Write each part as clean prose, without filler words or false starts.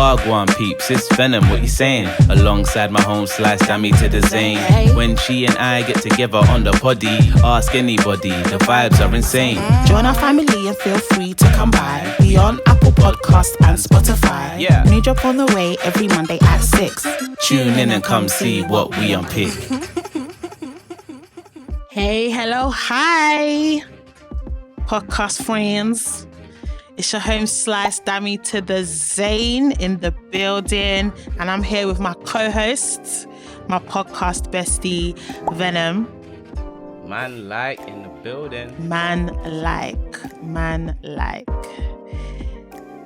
Wagwan peeps, it's Venom, what you saying? Alongside my home slice, dammy to the Zane. When she and I get together on the poddy, ask anybody, the vibes are insane. Join our family and feel free to come by. We on Apple Podcast and Spotify. Yeah. New drop on the way every Monday at 6. Tune in and come see what we unpick. Hey, hello, hi, podcast friends. It's your home slice, Dammy to the Zane in the building. And I'm here with my co-host, my podcast bestie, Venom. Man like in the building. Man like.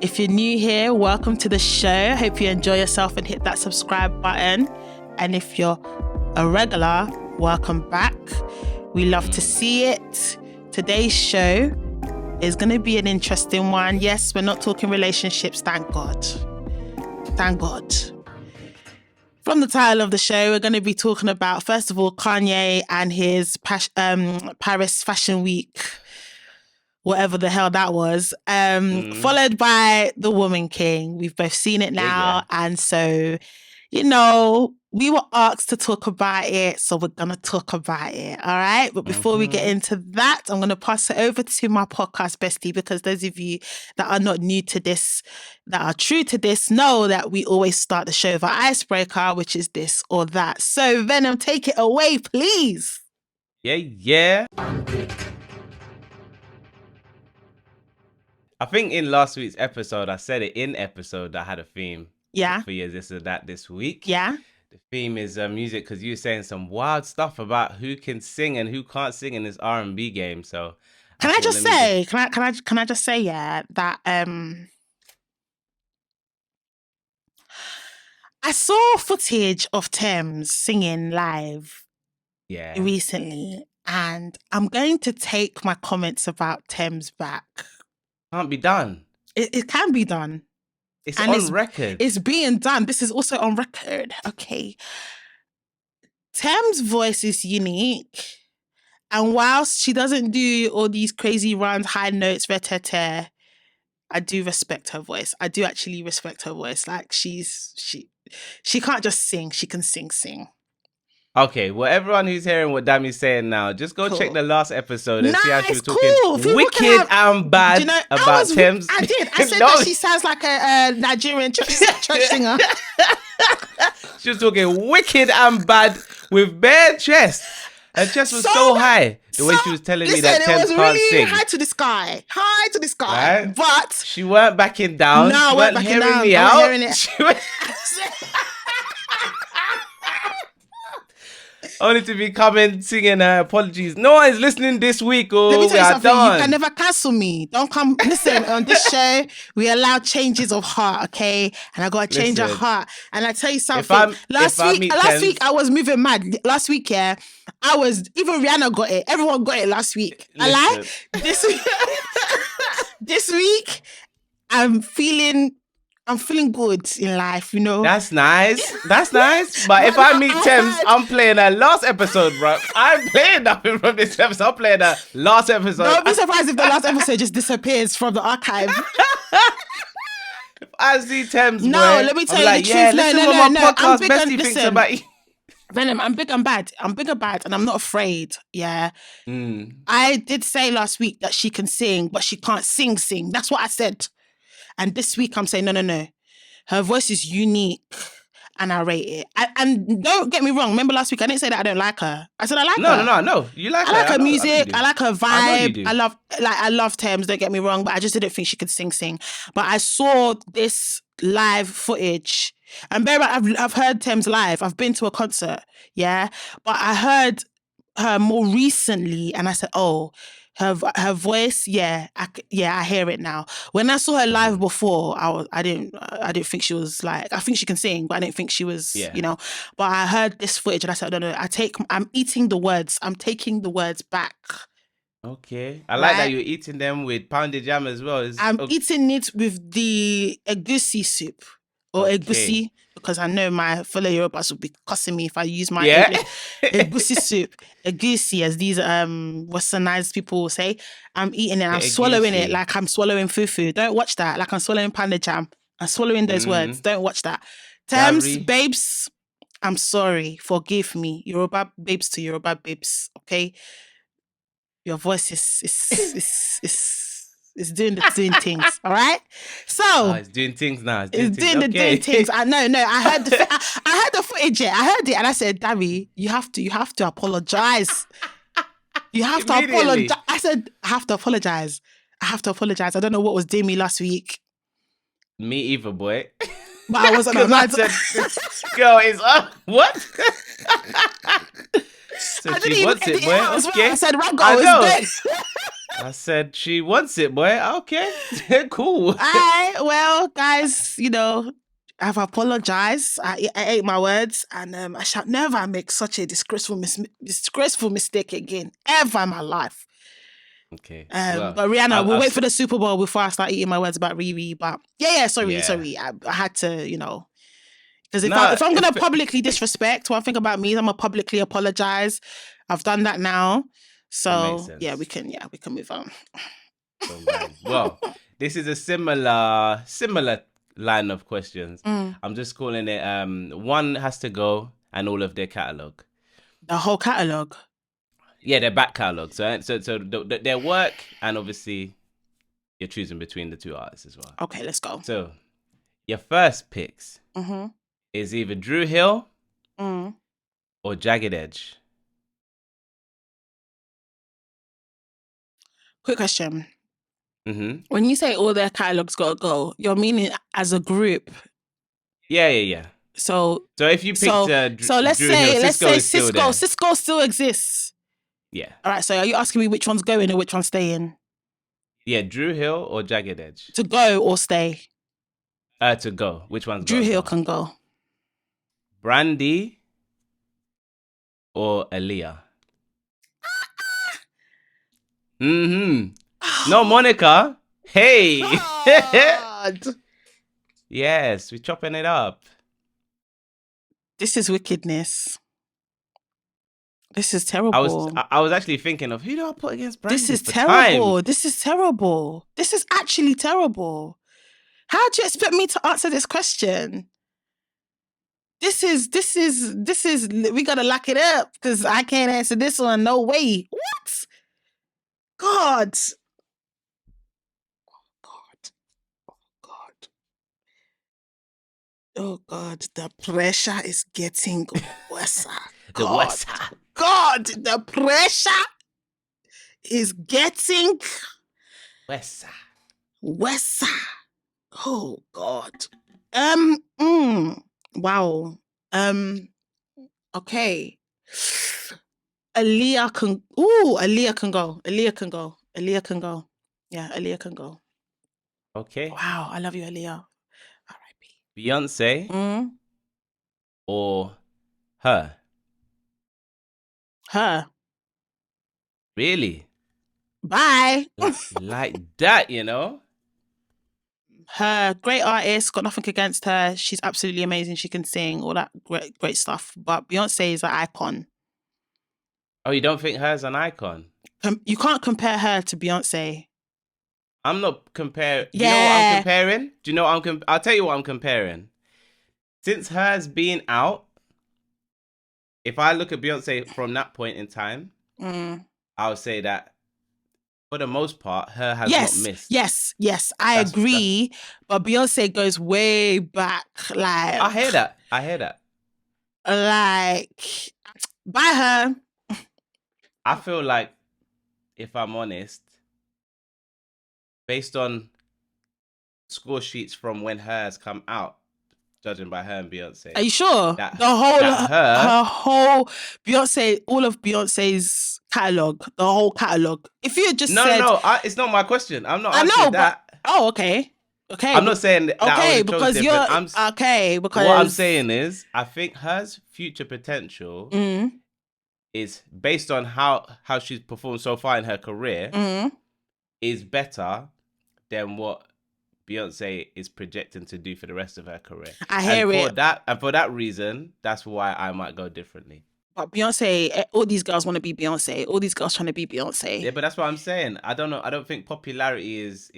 If you're new here, welcome to the show. Hope you enjoy yourself and hit that subscribe button. And if you're a regular, welcome back. We love to see it. Today's show is going to be an interesting one. Yes, we're not talking relationships, thank God. Thank God. From the title of the show, we're going to be talking about, first of all, Kanye and his Paris Fashion Week, whatever the hell that was, followed by the Woman King. We've both seen it now. Yeah. And so, you know, we were asked to talk about it, so we're going to talk about it, all right? But before we get into that, I'm going to pass it over to my podcast bestie, because those of you that are not new to this, that are true to this, know that we always start the show with our icebreaker, which is this or that. So, Venom, take it away, please. Yeah. I think in last week's episode, I said it in episode, I had a theme. Yeah. For years, this or that this week. Yeah. The theme is music, because you were saying some wild stuff about who can sing and who can't sing in this R&B game. So can I just say that I saw footage of Thames singing live recently, and I'm going to take my comments about Thames back. Can't be done. It can be done. It's on record. It's being done. This is also on record. Okay. Thames' voice is unique. And whilst she doesn't do all these crazy runs, high notes, ret-a-tear, I do respect her voice. I do actually respect her voice. Like she can't just sing. She can sing. Okay, well, everyone who's hearing what Dammy's saying now, just go check the last episode and see how she was talking wicked and bad about Thames. I did. I said that she sounds like a Nigerian church singer. She was talking wicked and bad with bare chest. Her chest was so high. The way she was telling me that Thames can't sing. High to the sky. Right? But she weren't backing down. No, she weren't hearing me out. Hearing it. Only to be coming singing apologies. No one is listening this week. Let me tell you something. Done. You can never cancel me. Don't come. Listen, on this show, we allow changes of heart, okay? And I got to change of heart. And I tell you something. Last week, I was moving mad. Last week, even Rihanna got it. Everyone got it last week. I lie. This week, I'm feeling good in life, you know. That's nice. But if I meet Thames, I'm playing her last episode, bro. I'm playing nothing from this episode. I'm playing her last episode. Don't be surprised if the last episode just disappears from the archive. If I see Thames, let me tell you the truth. Listen what my podcast bestie thinks about you. Venom, I'm big and bad. I'm big and bad, and I'm not afraid. Yeah. I did say last week that she can sing, but she can't sing. That's what I said. And this week I'm saying, no. Her voice is unique and I rate it. And don't get me wrong. Remember last week I didn't say that I don't like her. I said I like her. No. You like her. I like her music. I like her vibe. I love Thames, don't get me wrong, but I just didn't think she could sing. But I saw this live footage. And bear in mind, I've heard Thames live. I've been to a concert, yeah? But I heard her more recently and I said, oh, her voice, I hear it now. When I saw her live before, I didn't think she was like, I think she can sing, but I didn't think she was, you know. But I heard this footage and I said, no, I'm eating the words. I'm taking the words back. Okay. I like that you're eating them with pounded jam as well. I'm eating it with the egusi soup or egusi, because I know my fellow Yorubas will be cussing me if I use my egusi soup. Egusi, as these westernized people will say. I'm eating it. I'm swallowing it like I'm swallowing fufu. Don't watch that. Like I'm swallowing pounded jam. I'm swallowing those words. Don't watch that. Terms, Gary. babes, I'm sorry. Forgive me. Yoruba babes to Yoruba babes. Okay. Your voice is doing things. All right. So It's doing things now. it's doing Okay. things. I know. I heard I heard the footage. Yeah, I heard it, and I said, Darry, you have to apologize. You have to Immediately. apologize. I said, I have to apologize. I don't know what was doing me last week, Me either, boy. but I wasn't. Because I said, girl is up. What? So I didn't she even wants edit it, boy. out as well. Okay. I said, Rango I is know. dead. I said she wants it, boy. Okay. Cool. Well, guys, I've apologized. I ate my words, and I shall never make such a disgraceful mistake again, ever in my life. Okay. But Rihanna, we'll wait for the Super Bowl before I start eating my words about Riri. But sorry. I had to, because if I'm gonna publicly disrespect, one thing about me is I'm gonna publicly apologize. I've done that now, so we can move on. Well, this is a similar line of questions. I'm just calling it one has to go and all of their catalog. The whole catalog. Yeah, their back catalog. So their work, and obviously you're choosing between the two artists as well. Okay, let's go. So your first picks is either Drew Hill or Jagged Edge. Quick question. When you say all their catalogs gotta go, you're meaning as a group? Yeah. So if you picked so let's Drew say Hill, Cisco still exists. Yeah. All right. So are you asking me which one's going or which one's staying? Yeah, Drew Hill or Jagged Edge. To go or stay? To go. Which one's Drew Hill can go. Brandy or Aaliyah? No, Monica. Hey. Yes, we're chopping it up. This is wickedness. This is terrible. I was actually thinking of who do I put against Brandy? This is terrible. This is terrible. This is actually terrible. How do you expect me to answer this question? This is we gotta lock it up because I can't answer this one. No way. What? God. Oh God, the pressure is getting worse. God, the pressure is getting worse. Oh God. Wow. Okay. Aaliyah can go. Aaliyah can go. Yeah, Aaliyah can go. Okay. Wow, I love you, Aaliyah. R.I.P. Beyonce or her? Her. Really? Bye. Like that, Her, great artist, got nothing against her. She's absolutely amazing. She can sing, all that great stuff. But Beyonce is an icon. Oh, you don't think her's an icon? You can't compare her to Beyonce. I'm not comparing. Do you know what I'm comparing? Do you know what I'll tell you what I'm comparing. Since hers being out, if I look at Beyonce from that point in time, I would say that for the most part, her has not missed. Yes. I agree. But Beyonce goes way back. Like I hear that. Like, by her. I feel like, if I'm honest, based on score sheets from when hers come out, judging by her and Beyonce. Are you sure? Her whole Beyonce, all of Beyonce's catalog, the whole catalog. If you had just said... No, it's not my question. I'm not asking that. Okay. I'm not saying that. Okay, because because what I'm saying is, I think hers future potential is based on how she's performed so far in her career is better than what Beyonce is projecting to do for the rest of her career. I hear it. And for that reason, that's why I might go differently. But Beyonce, all these girls want to be Beyonce. All these girls trying to be Beyonce. Yeah, but that's what I'm saying. I don't know. I don't think popularity is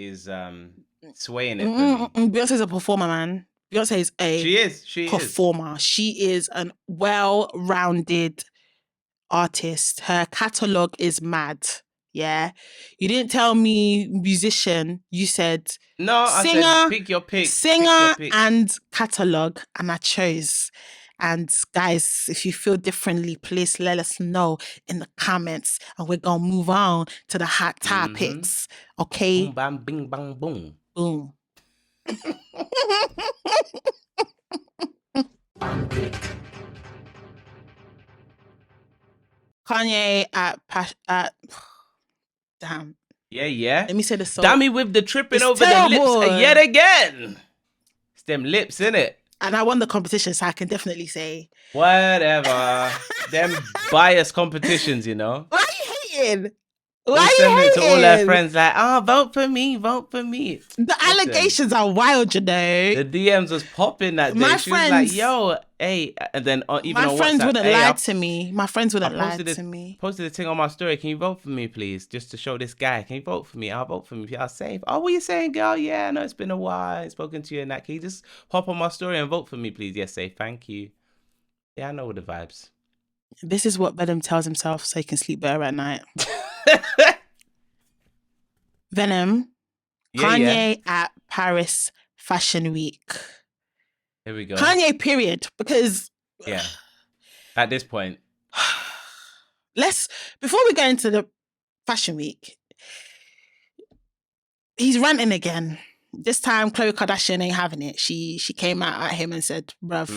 swaying it for me. Beyonce's a performer, man. Beyonce is a performer. She is a well-rounded artist. Her catalogue is mad. Yeah. You didn't tell me musician. You said singer, I said pick your pick. Singer and catalogue. And I chose. And guys, if you feel differently, please let us know in the comments. And we're going to move on to the hot topics. Okay? Boom, bam, bing, bang, boom. Boom. Kanye at damn. Yeah. Let me say the song. Dammy with the tripping over terrible. The lips yet again. It's them lips, innit? And I won the competition, so I can definitely say whatever. Them biased competitions, you know. Why are you hating? Why are you hating? To all their friends, like, vote for me, vote for me. The allegations are wild, you know. The DMs was popping that day. She was like, yo, hey, and then even my on friends WhatsApp, wouldn't lie to me. My friends wouldn't lie to me. Posted a thing on my story. Can you vote for me, please? Just to show this guy. Can you vote for me? I'll vote for me. I'll save. Oh, what are you saying, girl? Yeah, I know it's been a while. I've spoken to you and that. Can you just hop on my story and vote for me, please? Yes, say thank you. Yeah, I know the vibes. This is what Venom tells himself so he can sleep better at night. Venom, Kanye at Paris Fashion Week. Here we go. Kanye, period. Because at this point, before we go into the Fashion Week, he's ranting again. This time, Khloe Kardashian ain't having it. She came out at him and said, "Bruv,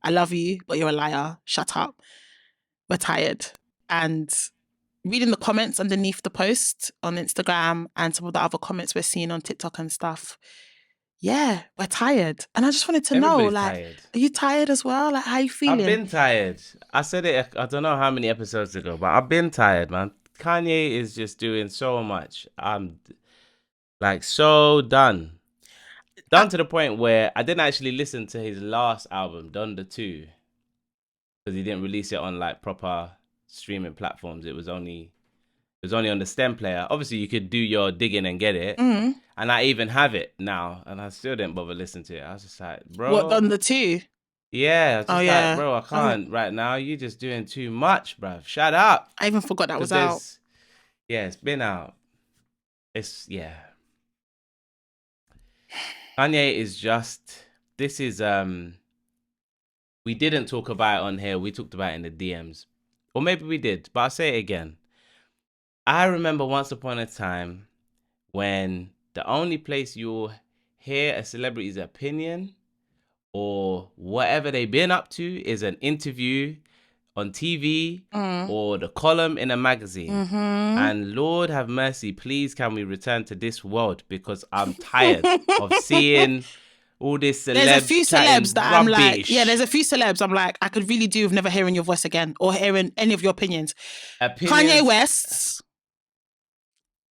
I love you, but you're a liar. Shut up. We're tired." And reading the comments underneath the post on Instagram and some of the other comments we're seeing on TikTok and stuff, yeah, we're tired. And I just wanted to know, like, tired. Are you tired as well? Like, how are you feeling? I've been tired. I said it, I don't know how many episodes ago, but I've been tired, man. Kanye is just doing so much. I'm like so done. Done to the point where I didn't actually listen to his last album, Donda 2, because he didn't release it on like proper streaming platforms. It was only on the stem player. Obviously you could do your digging and get it, and I even have it now, and I still didn't bother listening to it. I was just like, bro, what, Donda 2? Yeah, like, bro, I can't right now. You're just doing too much, bro. Shut up. I even forgot that was out. Yeah, it's been out. Kanye is just, this is we didn't talk about it on here. We talked about it in the DMs. Or maybe we did, but I'll say it again. I remember once upon a time when the only place you'll hear a celebrity's opinion or whatever they've been up to is an interview on TV or the column in a magazine. And Lord have mercy, please can we return to this world, because I'm tired of seeing all this celebs. There's a few celebs that rubbish. I'm like, there's a few celebs I'm like, I could really do with never hearing your voice again or hearing any of your opinions. Kanye West,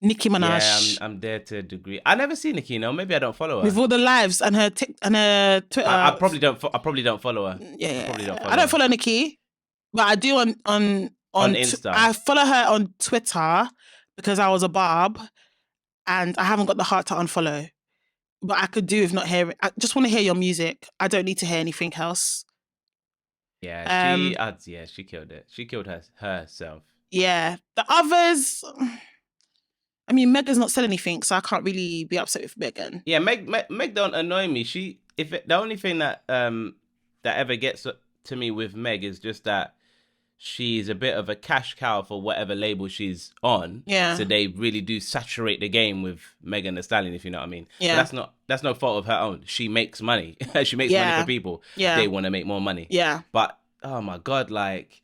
Nicki Minaj. Yeah, I'm there to a degree. I never see Nicki, no. Maybe I don't follow her. With all the lives and her Twitter. I probably don't follow her. Yeah, I don't follow Nicki, but I do on Insta. I follow her on Twitter because I was a barb, and I haven't got the heart to unfollow. But I could do with not hearing. I just want to hear your music. I don't need to hear anything else. Yeah, she killed it. She killed herself. Yeah, the others. I mean, Megan's not said anything, so I can't really be upset with Megan. Yeah, Meg don't annoy me. The only thing that ever gets to me with Meg is just that she's a bit of a cash cow for whatever label she's on. Yeah. So they really do saturate the game with Megan Thee Stallion, if you know what I mean. Yeah. But that's no fault of her own. She makes money. She makes money for people. Yeah. They want to make more money. Yeah. But oh my God, like,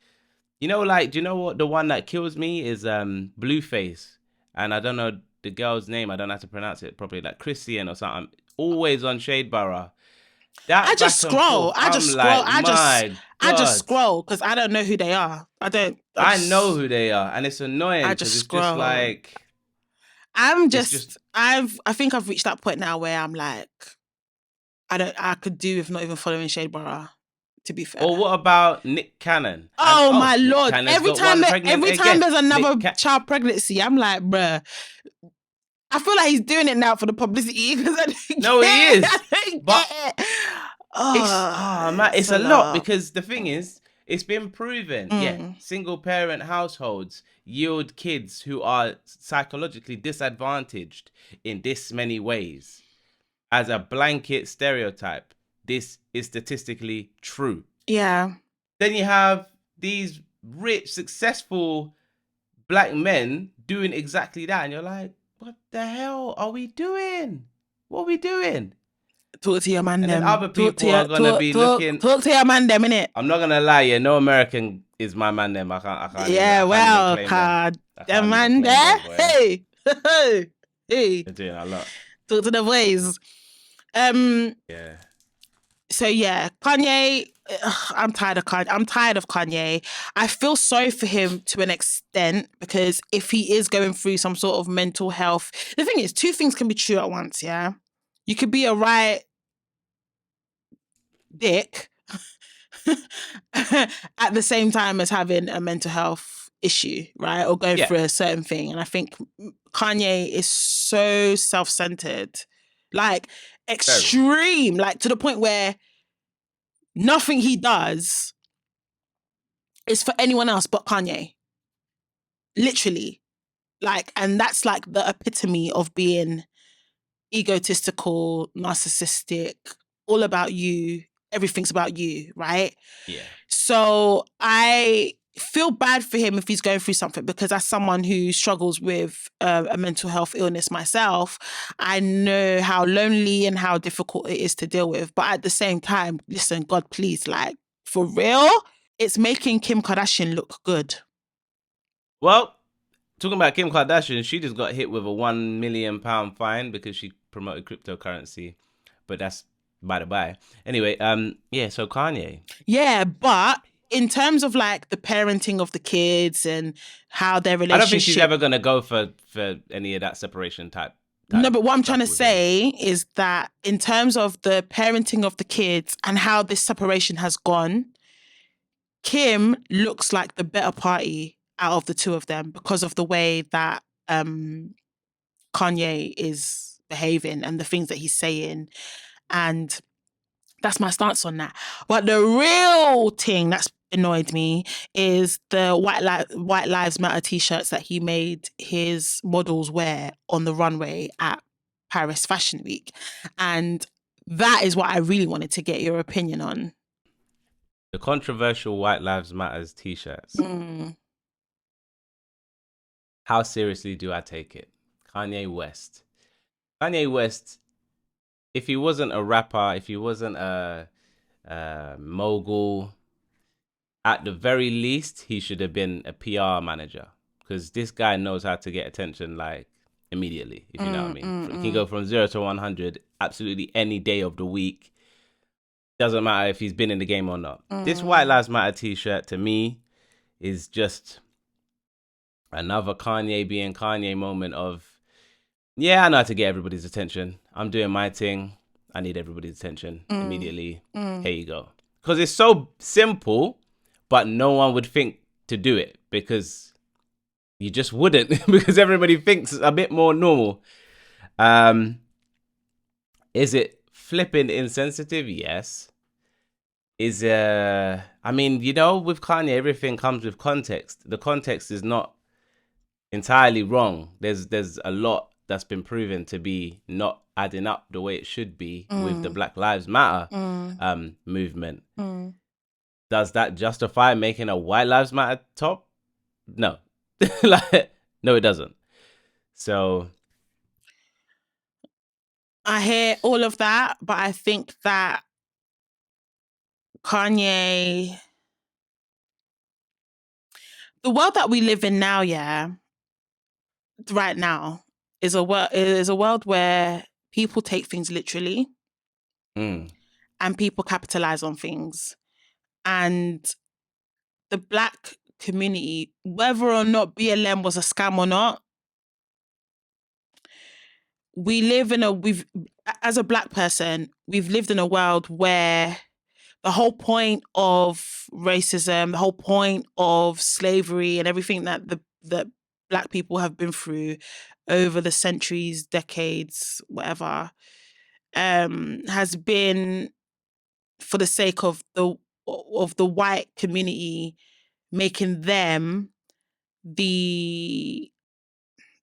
do you know what the one that kills me is Blueface, and I don't know the girl's name. I don't know how to pronounce it properly, like Christian or something. Always on Shade Borough. I just scroll because I don't know who they are. I know who they are, and it's annoying. I just scroll. Just like, I think I've reached that point now where I'm like, I could do with not even following Shade Borough, to be fair. Or what about Nick Cannon? Oh my Lord! Every time there's another child pregnancy, I'm like, bruh. I feel like he's doing it now for the publicity. No, he is. But oh, it's a lot because the thing is, it's been proven. Yeah, single parent households yield kids who are psychologically disadvantaged in this many ways. As a blanket stereotype, this is statistically true. Yeah. Then you have these rich, successful black men doing exactly that, and you're like, what the hell are we doing? What are we doing? Talk to your man, and them. then other people are gonna be looking. Talk to your man, them, innit? I'm not gonna lie, yeah. No American is my man, them. I can't. Yeah, well, the man there. Hey, hey. They're doing a lot. Talk to the boys. Yeah. So yeah, Kanye. I'm tired of Kanye. I feel sorry for him to an extent because if he is going through some sort of mental health, the thing is, two things can be true at once. Yeah, you could be a right dick at the same time as having a mental health issue, right, or going through a certain thing. And I think Kanye is so self-centered, like extreme, like to the point where nothing he does is for anyone else but Kanye. Literally. Like, and that's like the epitome of being egotistical, narcissistic, all about you. Everything's about you, right? Yeah. So I feel bad for him if he's going through something, because as someone who struggles with a mental health illness myself, I know how lonely and how difficult it is to deal with. But at the same time, listen, God, please, like, for real, it's making Kim Kardashian look good. Well, talking about Kim Kardashian, she just got hit with a £1 million fine because she promoted cryptocurrency. But that's by the by. Anyway, so Kanye. Yeah, but in terms of like the parenting of the kids and how their relationship, I don't think she's ever gonna go for any of that separation type. No, but what I'm trying to say is that in terms of the parenting of the kids and how this separation has gone, Kim looks like the better party out of the two of them because of the way that Kanye is behaving and the things that he's saying. And that's my stance on that. But the real thing that's annoyed me is the White Lives Matter t-shirts that he made his models wear on the runway at Paris Fashion Week. And that is what I really wanted to get your opinion on. The controversial White Lives Matters t-shirts. How seriously do I take it? Kanye West, if he wasn't a rapper, if he wasn't a mogul, at the very least, he should have been a PR manager, because this guy knows how to get attention like immediately, if you know what I mean. He can go from 0 to 100 absolutely any day of the week. Doesn't matter if he's been in the game or not. This White Lives Matter t-shirt to me is just another Kanye being Kanye moment of, yeah, I know how to get everybody's attention. I'm doing my thing. I need everybody's attention immediately. Here you go. Because it's so simple, but no one would think to do it because you just wouldn't, because everybody thinks a bit more normal. Is it flipping insensitive? Yes. Is I mean, you know, with Kanye, everything comes with context. The context is not entirely wrong. There's a lot that's been proven to be not adding up the way it should be with the Black Lives Matter movement. Does that justify making a White Lives Matter top? No. No, it doesn't. So I hear all of that, but I think that Kanye, the world that we live in now, right now, is a world where people take things literally and people capitalize on things. And the Black community, whether or not BLM was a scam or not, as a Black person, we've lived in a world where the whole point of racism, the whole point of slavery and everything that Black people have been through over the centuries, decades, whatever, has been for the sake of the white community, making them the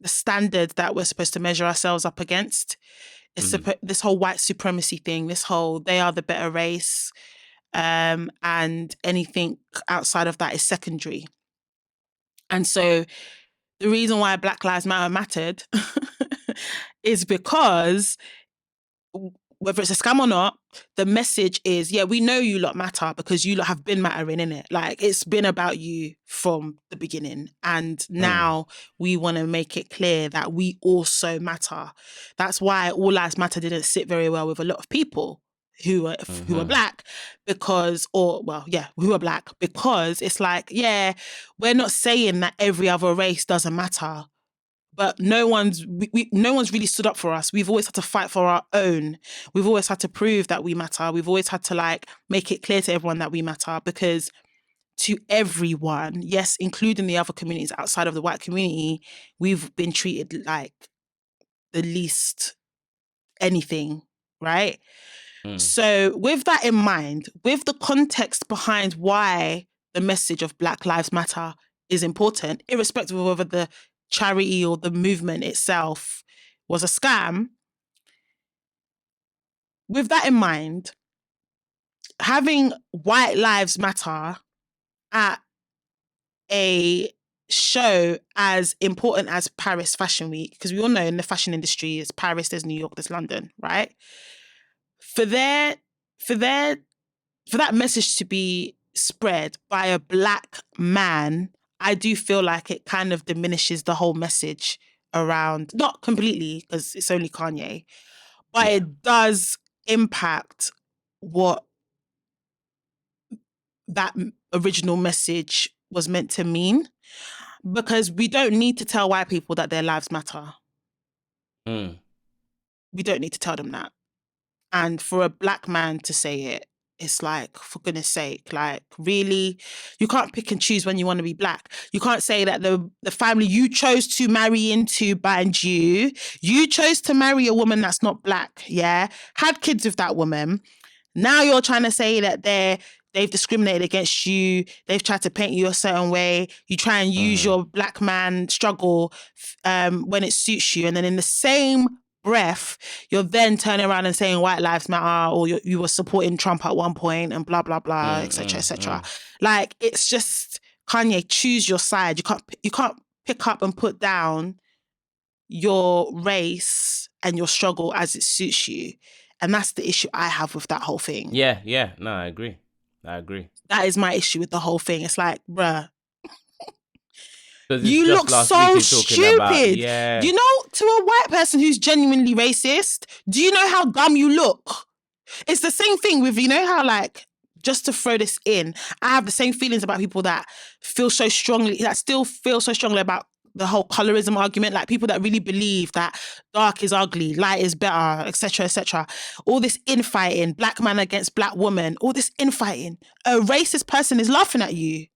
standard that we're supposed to measure ourselves up against. It's this whole white supremacy thing, this whole they are the better race, and anything outside of that is secondary. And so the reason why Black Lives Matter mattered is because whether it's a scam or not, the message is, yeah, we know you lot matter because you lot have been mattering, innit? Like, it's been about you from the beginning. And now we want to make it clear that we also matter. That's why All Lives Matter didn't sit very well with a lot of people who are Black who are Black, because it's like, yeah, we're not saying that every other race doesn't matter. But no one's really stood up for us. We've always had to fight for our own. We've always had to prove that we matter. We've always had to like make it clear to everyone that we matter, because to everyone, yes, including the other communities outside of the white community, we've been treated like the least anything, right? So with that in mind, with the context behind why the message of Black Lives Matter is important, irrespective of whether the charity or the movement itself was a scam, with that in mind, having White Lives Matter at a show as important as Paris Fashion Week, because we all know in the fashion industry, it's Paris, there's New York, there's London, right? For that message to be spread by a Black man, I do feel like it kind of diminishes the whole message around, not completely because it's only Kanye, but it does impact what that original message was meant to mean, because we don't need to tell white people that their lives matter. We don't need to tell them that. And for a Black man to say it, it's like, for goodness sake, like, really? You can't pick and choose when you want to be Black. You can't say that the family you chose to marry into, banned you. You chose to marry a woman that's not Black, yeah? Had kids with that woman. Now you're trying to say that they've discriminated against you. They've tried to paint you a certain way. You try and use your Black man struggle when it suits you. And then in the same breath, you're then turning around and saying White Lives Matter, or you were supporting Trump at one point and blah, blah, blah, etc., etc. Like, it's just, Kanye, choose your side. You can't pick up and put down your race and your struggle as it suits you. And that's the issue I have with that whole thing. Yeah. No, I agree. That is my issue with the whole thing. It's like, bruh, you look so stupid. Yeah. You know, to a white person who's genuinely racist, do you know how dumb you look? It's the same thing with, you know how, like, just to throw this in, I have the same feelings about people that still feel so strongly about the whole colorism argument, like people that really believe that dark is ugly, light is better, etc., etc. All this infighting, Black man against Black woman, all this infighting. A racist person is laughing at you.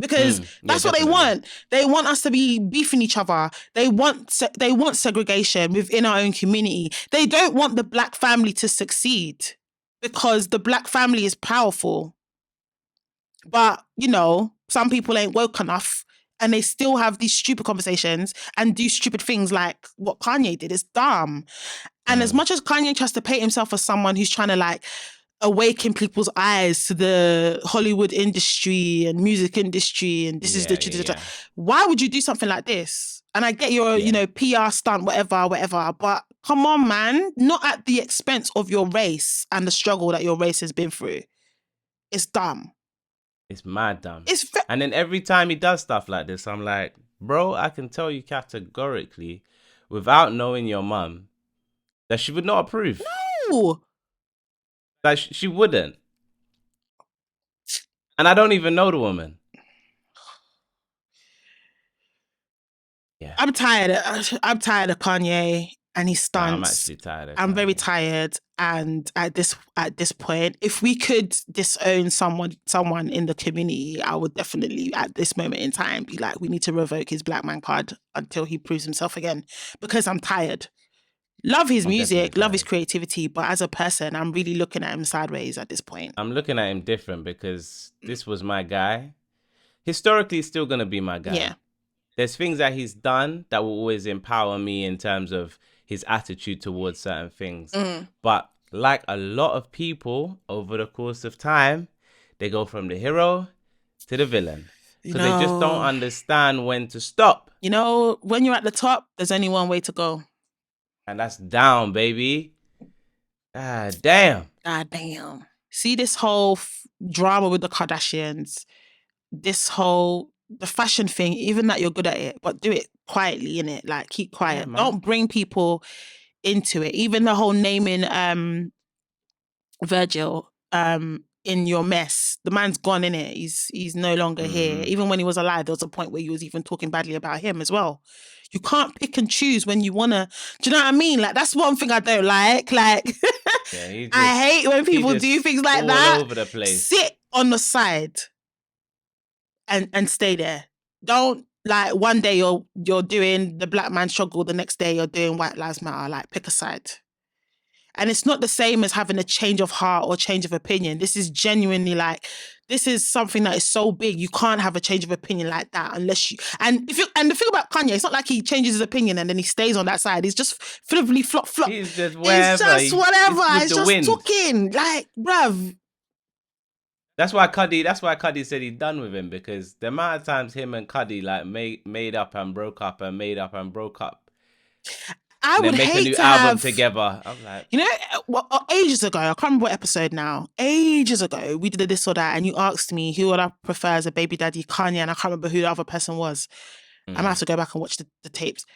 Because that's what they want. They want us to be beefing each other. They want segregation within our own community. They don't want the Black family to succeed, because the Black family is powerful. But, you know, some people ain't woke enough, and they still have these stupid conversations and do stupid things like what Kanye did. It's dumb. And as much as Kanye tries to paint himself as someone who's trying to, like, awaken people's eyes to the Hollywood industry and music industry, and this is why would you do something like this? And I get your, you know, PR stunt, whatever, but come on, man, not at the expense of your race and the struggle that your race has been through. It's dumb. It's mad dumb. And then every time he does stuff like this, I'm like, bro, I can tell you categorically, without knowing your mum, that she would not approve. No. Like, she wouldn't. And I don't even know the woman. Yeah. I'm tired of Kanye and his stunts. I'm actually tired of I'm Kanye. very tired. And at this point, if we could disown someone in the community, I would definitely at this moment in time be like, we need to revoke his black man card until he proves himself again, because I'm tired. Love his music, love his creativity, but as a person, I'm really looking at him sideways at this point. I'm looking at him different because this was my guy. Historically, he's still going to be my guy. Yeah. There's things that he's done that will always empower me in terms of his attitude towards certain things. But like a lot of people over the course of time, they go from the hero to the villain. Because they just don't understand when to stop. You know, when you're at the top, there's only one way to go. And that's down, baby. God damn. God damn. See this whole drama with the Kardashians, the fashion thing, even that you're good at it, but do it quietly, innit? Like, keep quiet. Yeah, don't bring people into it. Even the whole naming Virgil in your mess. The man's gone, innit? He's no longer here. Even when he was alive, there was a point where he was even talking badly about him as well. You can't pick and choose when you want to. Do you know what I mean? Like, that's one thing I don't like. Like, yeah, I hate when people do things like that. All over the place. Sit on the side and stay there. Don't, like, one day you're doing the black man struggle, the next day you're doing White Lives Matter. Like, pick a side. And it's not the same as having a change of heart or change of opinion. This is genuinely like, this is something that is so big. You can't have a change of opinion like that unless you. And the thing about Kanye, it's not like he changes his opinion and then he stays on that side. He's just flippantly flop. He's just whatever. It's just whatever. It's just talking. Like, bruv. That's why Cuddy said he's done with him, because the amount of times him and Cuddy like made up and broke up and made up and broke up. I would make hate a new to album have, together. I'm like, you know, ages ago, I can't remember what episode now. Ages ago, we did this or that, and you asked me who would I prefer as a baby daddy, Kanye, and I can't remember who the other person was. I'm gonna have to go back and watch the tapes.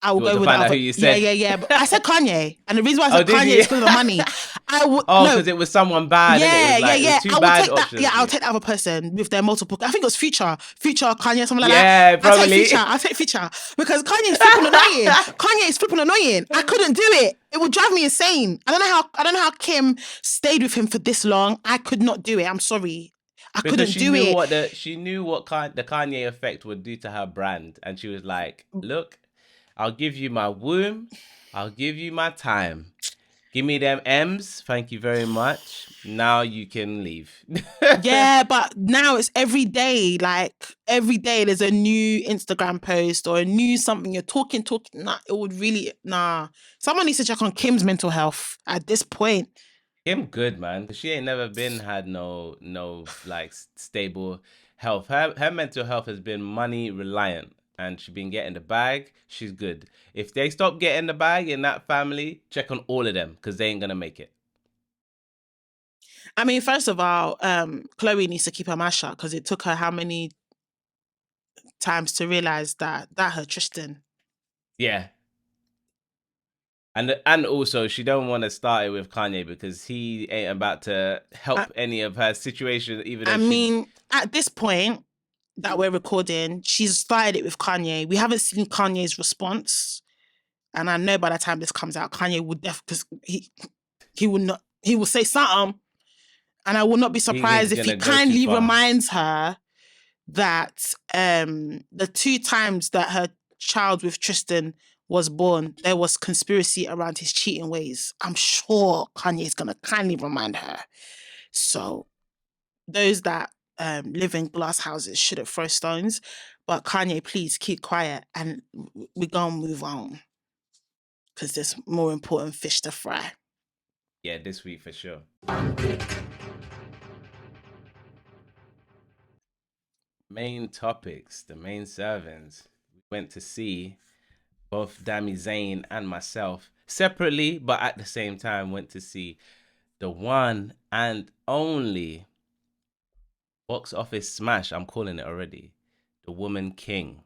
I will go with that. Who you said? Yeah. But I said Kanye, and the reason why I said Kanye is because of the money. I would. because it was someone bad. Yeah. It was two bad options. I'll take the other person with their multiple. I think it was Future, Kanye, something like that. Yeah, probably. I'll take Future because Kanye is flipping annoying. Kanye is flipping annoying. I couldn't do it. It would drive me insane. I don't know how Kim stayed with him for this long. I could not do it. I'm sorry. I couldn't do it. She knew what the Kanye effect would do to her brand, and she was like, "Look, I'll give you my womb. I'll give you my time. Give me them M's. Thank you very much. Now you can leave." Yeah, but now it's every day. Like, every day there's a new Instagram post or a new something. You're talking. Nah, it would really... Nah. Someone needs to check on Kim's mental health at this point. Kim good, man. She ain't never had no like stable health. Her mental health has been money reliant. And she's been getting the bag. She's good. If they stop getting the bag in that family, check on all of them, because they ain't gonna make it. I mean, first of all, Chloe needs to keep her mouth shut, because it took her how many times to realize that her Tristan. Yeah. And also, she don't want to start it with Kanye, because he ain't about to help any of her situations. Even at this point that we're recording, she's started it with Kanye. We haven't seen Kanye's response, and I know by the time this comes out, Kanye would because he will say something, and I will not be surprised if he kindly reminds her that the 2 times that her child with Tristan was born, there was conspiracy around his cheating ways. I'm sure Kanye is gonna kindly remind her. So those that live in glass houses shouldn't throw stones, but Kanye, please keep quiet, and we're gonna move on, because there's more important fish to fry. Yeah, this week for sure. Main topics, the main servants. We went to see both Dami Zayn and myself separately, but at the same time went to see the one and only box office smash, I'm calling it already, The Woman King.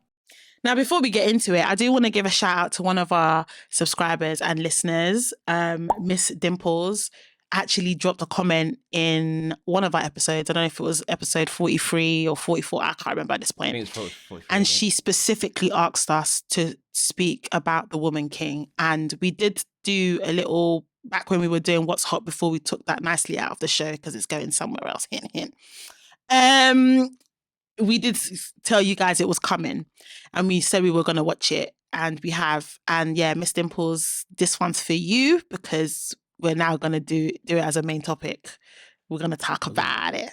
Now, before we get into it, I do want to give a shout out to one of our subscribers and listeners. Miss Dimples actually dropped a comment in one of our episodes. I don't know if it was episode 43 or 44. I can't remember at this point. I think it's 43. And she specifically asked us to speak about The Woman King. And we did do a little back when we were doing What's Hot before we took that nicely out of the show because it's going somewhere else. Hint, hint. We did tell you guys it was coming, and we said we were going to watch it, and we have. And yeah, Miss Dimples, this one's for you because we're now going to do it as a main topic. We're going to talk about it.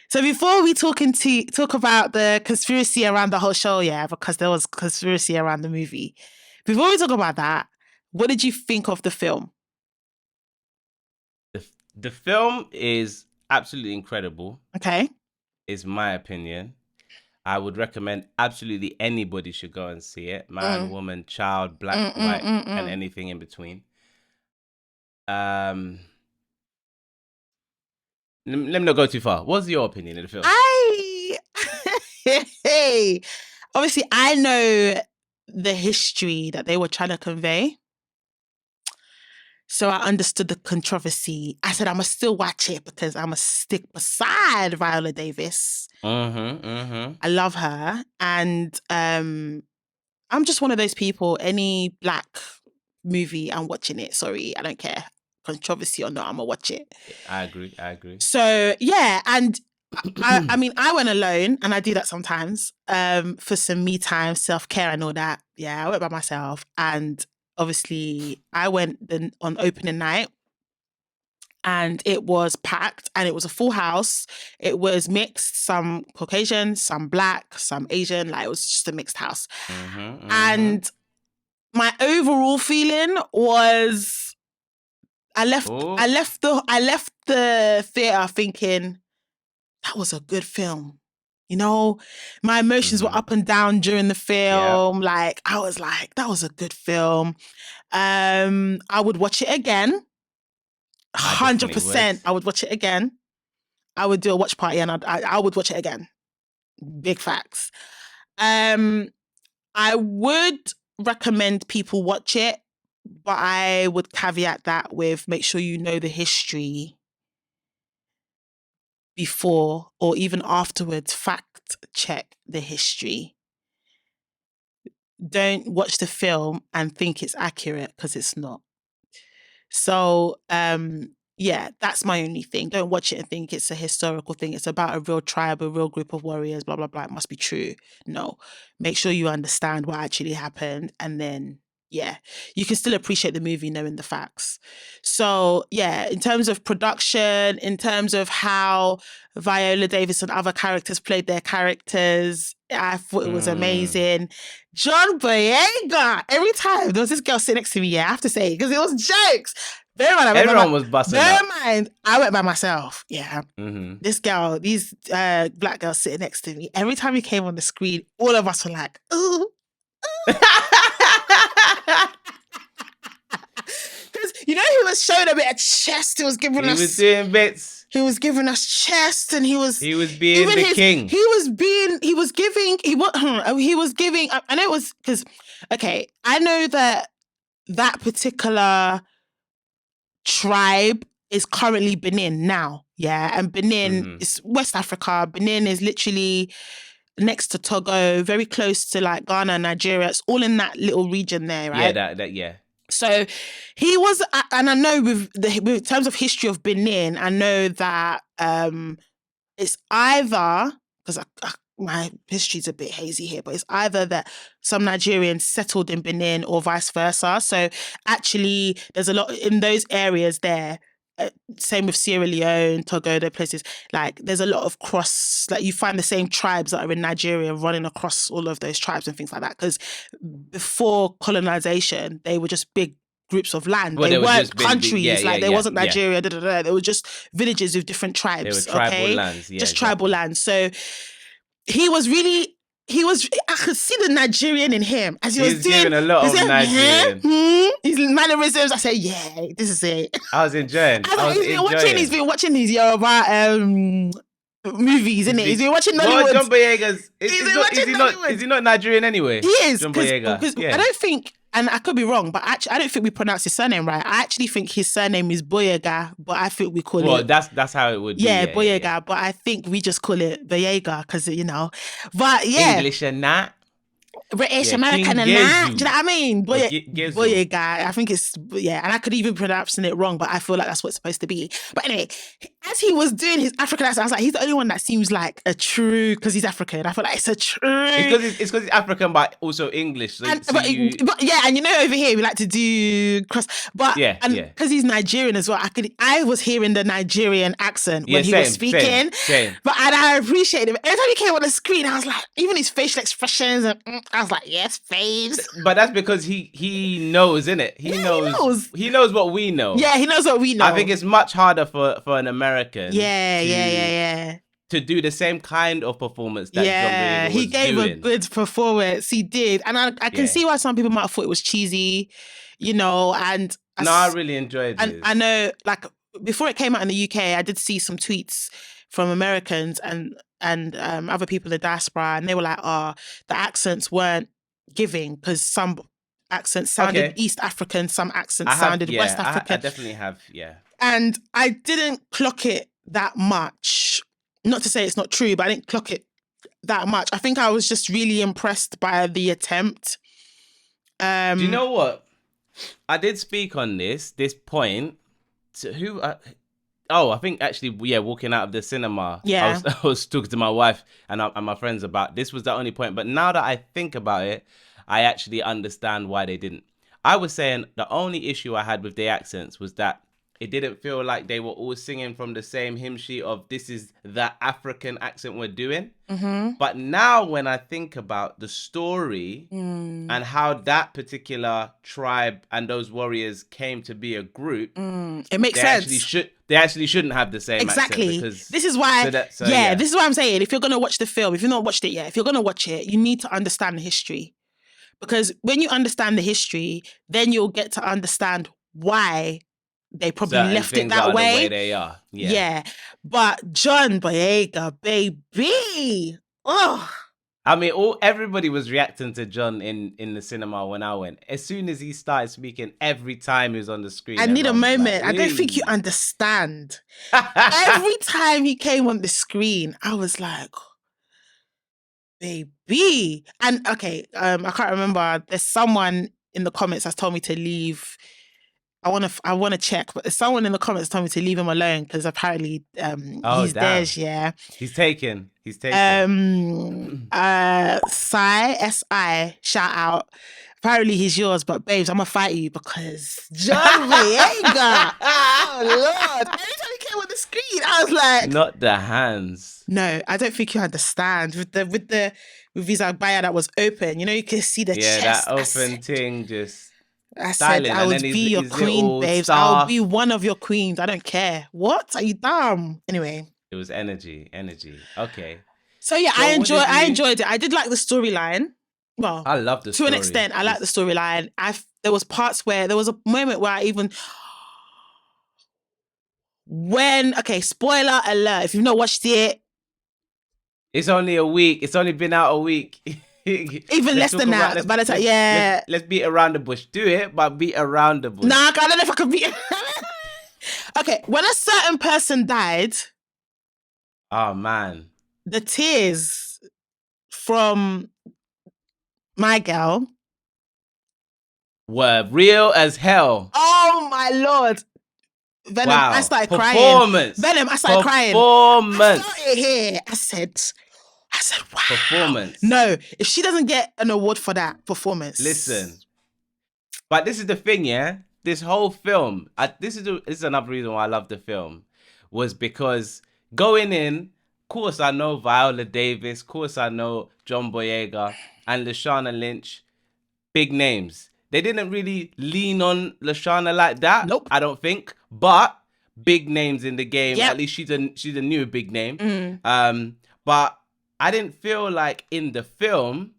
So before we talk about the conspiracy around the whole show, yeah, because there was conspiracy around the movie. Before we talk about that, what did you think of the film? The film is absolutely incredible. Okay. Is my opinion. I would recommend absolutely anybody should go and see it. Man, woman, child, black, white, and anything in between. Let me not go too far. What's your opinion of the film? Obviously, I know the history that they were trying to convey. So I understood the controversy. I said, I must still watch it because I must stick beside Viola Davis. I love her. And I'm just one of those people, any black movie, I'm watching it. Sorry, I don't care. Controversy or not, I'm going to watch it. I agree. So, yeah. And I mean, I went alone, and I do that sometimes for some me time, self-care and all that. Yeah, I went by myself. And obviously, I went on opening night, and it was packed, and it was a full house. It was mixed, some Caucasian, some black, some Asian. Like, it was just a mixed house. And my overall feeling was, I left the theater thinking that was a good film. You know, my emotions were up and down during the film. Yeah. Like, I was like, that was a good film. I would watch it again. 100%. I would watch it again. I would do a watch party, and I would watch it again. Big facts. I would recommend people watch it, but I would caveat that with make sure you know the history before or even afterwards. Fact check the history. Don't watch the film and think it's accurate, because it's not. So, yeah, that's my only thing. Don't watch it and think it's a historical thing. It's about a real tribe, a real group of warriors, blah, blah, blah. It must be true. No. Make sure you understand what actually happened, and then, yeah, you can still appreciate the movie knowing the facts. So, yeah, in terms of production, in terms of how Viola Davis and other characters played their characters, I thought it was amazing. John Boyega. Every time there was this girl sitting next to me, yeah, I have to say, because it was jokes. Everyone was busting up. Bear in mind, I went by myself. Yeah. This girl, these black girls sitting next to me, every time he came on the screen, all of us were like, ooh. Because, you know, he was showing a bit of chest. He was giving us... He was doing bits. He was giving us chest, and he was being the king. He was giving, I know it was, because, okay, I know that particular tribe is currently Benin now, yeah, and Benin is West Africa. Benin is literally next to Togo, very close to like Ghana, Nigeria. It's all in that little region there, right? Yeah. So he was, and I know with terms of history of Benin, I know that it's either, because my history's a bit hazy here, but it's either that some Nigerians settled in Benin or vice versa. So actually, there's a lot in those areas there. Same with Sierra Leone, Togo, those places. Like, there's a lot of like you find the same tribes that are in Nigeria running across all of those tribes and things like that. Because before colonization, they were just big groups of land. Well, they weren't countries. There wasn't Nigeria. They were just villages with different tribes. They were tribal lands. Yeah, just tribal lands. So I could see the Nigerian in him as he was doing giving a lot of Nigerian. His mannerisms. I said, yeah, this is it. I was enjoying. He's been watching these Yoruba movies, isn't it? He's been watching Nollywood. John Boyega's. Is he not Nigerian anyway? He is. John Boyega. Because I don't think, and I could be wrong, but actually, I don't think we pronounce his surname right. I actually think his surname is Boyega, but I think we call it... Well, that's how it would be. Yeah, Boyega, yeah. But I think we just call it Boyega because, you know. But yeah. English and that. British, Yeah, American, King and that. Gezu. Do you know what I mean? Or Boye guy. I think it's, yeah, and I could even pronouncing it wrong, but I feel like that's what it's supposed to be. But anyway, as he was doing his African accent, I was like, he's the only one that seems like a true, because he's African. I feel like it's a true. It's because he's African, but also English. So, But yeah, and you know, over here we like to do cross, but Yeah, and yeah. because he's Nigerian as well, I was hearing the Nigerian accent when he was speaking, same. But and I appreciate him. Every time he came on the screen, I was like, even his facial expressions, and I was like, yes, faves. But that's because he knows, innit? He knows what we know. Yeah, he knows what we know. I think it's much harder for an American. Yeah. To do the same kind of performance that John Boyega was he gave doing. a good performance. He did, and I can see why some people might have thought it was cheesy, you know. And I really enjoyed it. I know, like before it came out in the UK, I did see some tweets from Americans and other people in the diaspora, and they were like, "Oh, the accents weren't giving because some accents sounded East African, some accents sounded West African." I definitely have, yeah. And I didn't clock it that much. Not to say it's not true, but I didn't clock it that much. I think I was just really impressed by the attempt. Do you know what? I did speak on this point to who? I think actually, walking out of the cinema, I was talking to my wife and my friends about this. Was the only point, but now that I think about it, I actually understand why they didn't. I was saying the only issue I had with the accents was that it didn't feel like they were all singing from the same hymn sheet of this is the African accent we're doing. Mm-hmm. But now when I think about the story and how that particular tribe and those warriors came to be a group, it makes sense. They actually shouldn't have the same exactly. accent. This is why, this is what I'm saying. If you're going to watch the film, if you've not watched it yet, if you're going to watch it, you need to understand the history. Because when you understand the history, then you'll get to understand why they probably left it that way. The way they are. Yeah. But John Boyega, baby. Oh. I mean, everybody was reacting to John in the cinema when I went. As soon as he started speaking, every time he was on the screen. I need a moment. Like, I don't think you understand. Every time he came on the screen, I was like, baby. And okay, I can't remember. There's someone in the comments that's told me to leave. I want to check, but there's someone in the comments told me to leave him alone because apparently he's theirs. Yeah, he's taken. Si, shout out. Apparently he's yours, but babes, I'm gonna fight you because John Boyega. Oh Lord! Every time he came on the screen, I was like, not the hands. No, I don't think you understand. With his abaya that was open, you know, you can see the chest. Yeah, that open thing just. I said, I would be your queen, babes. I'll be one of your queens. I don't care. What? Are you dumb? Anyway. It was energy. Okay. So yeah, I enjoyed it. I did like the storyline. Well, I love the story. To an extent, I like the storyline. There was parts where there was a moment where I even spoiler alert, if you've not watched it. It's only a week. It's only been out a week. Even less than that. By the time, let's beat around the bush. Do it, but beat around the bush. Nah, I don't know if I can beat. Okay, when a certain person died. Oh man, the tears from my girl were real as hell. Oh my Lord. Venom, wow. I started crying. Venom, I started crying. I started here. I said, wow. Performance. No, if she doesn't get an award for that performance. Listen. But this is the thing, yeah? This whole film, this is another reason why I love the film, was because going in, of course I know Viola Davis, of course I know John Boyega and Lashana Lynch, big names. They didn't really lean on Lashana like that, nope. I don't think, but big names in the game. Yep. At least she's a new big name. But I didn't feel like in the film,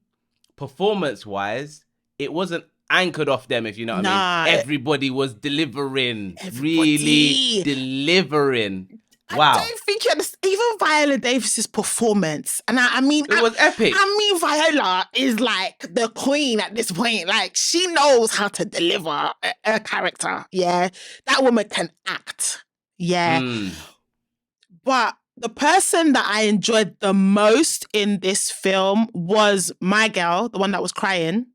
performance-wise, it wasn't anchored off them, if you know what I mean. Everybody was delivering. Really delivering. Wow. I don't think you understand. Even Viola Davis's performance, and I mean, it was epic. I mean, Viola is like the queen at this point. Like, she knows how to deliver a character. Yeah, that woman can act. Yeah, but the person that I enjoyed the most in this film was my girl, the one that was crying.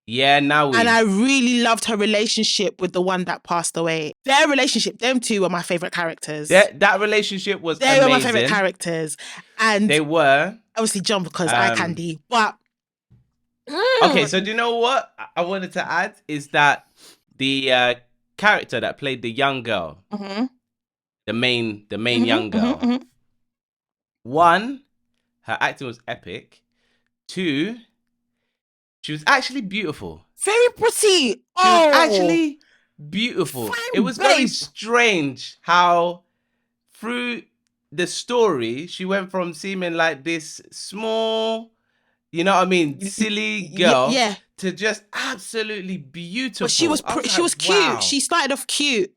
Yeah, now and I really loved her relationship with the one that passed away. Their relationship, them two were my favorite characters. that relationship was they amazing. were my favorite characters, and they were obviously John because eye candy. But okay, so do you know what I wanted to add is that the character that played the young girl, the main young girl, one, her acting was epic. Two, she was actually beautiful. Very pretty. She was actually beautiful. It was very strange how through the story she went from seeming like this small, you know what I mean, silly girl, to just absolutely beautiful. But she was cute. Wow. She started off cute.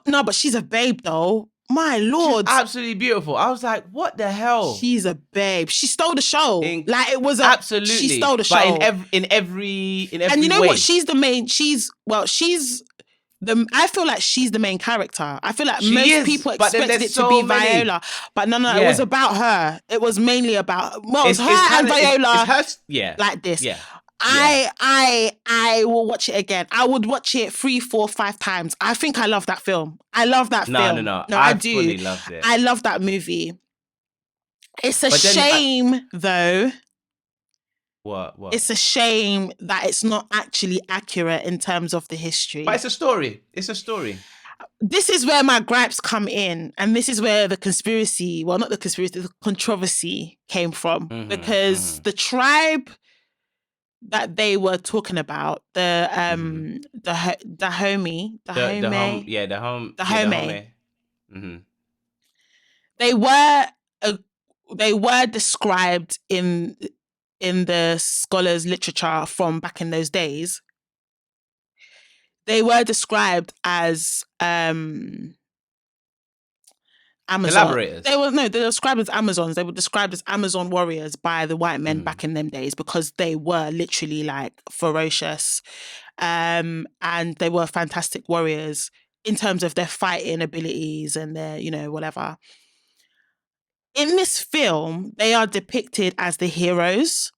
But she's a babe though. My lord, she's absolutely beautiful. I was like, what the hell? She's a babe. She stole the show. Like it was absolutely. She stole the show. But in every and you know way. What? She's the main. I feel like she's the main character. I feel like most people expected it to be Viola, but no, it was about her. It was mainly about it's her and Viola. It's her, like this. Yeah. I will watch it again. I would watch it 3, 4, 5 times. I think I love that film. I love that film. No, I do. Fully loved it. I love that movie. It's a shame, though. What? It's a shame that it's not actually accurate in terms of the history. But it's a story. This is where my gripes come in, and this is where the controversy came from, because the tribe that they were talking about, the homie. They were described in the scholars' literature from back in those days. They were described as Amazon. Collaborators. They were described as Amazons. They were described as Amazon warriors by the white men back in them days, because they were literally like ferocious, and they were fantastic warriors in terms of their fighting abilities and their, whatever. In this film, they are depicted as the heroes,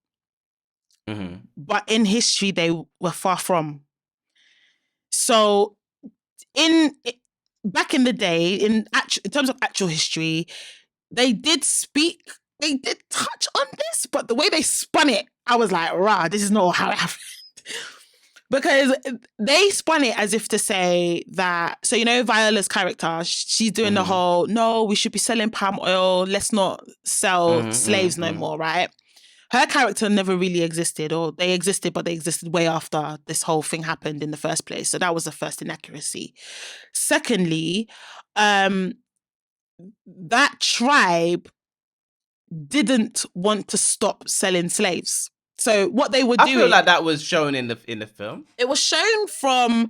but in history they were far from. So, back in the day, in terms of actual history, they did touch on this, but the way they spun it, I was like, rah, this is not how it happened. Because they spun it as if to say that, so Viola's character, she's doing the whole, no, we should be selling palm oil, let's not sell slaves no more, right? Her character never really existed, or they existed, but they existed way after this whole thing happened in the first place. So that was the first inaccuracy. Secondly, that tribe didn't want to stop selling slaves. So what they were doing, I feel like that was shown in the film. It was shown from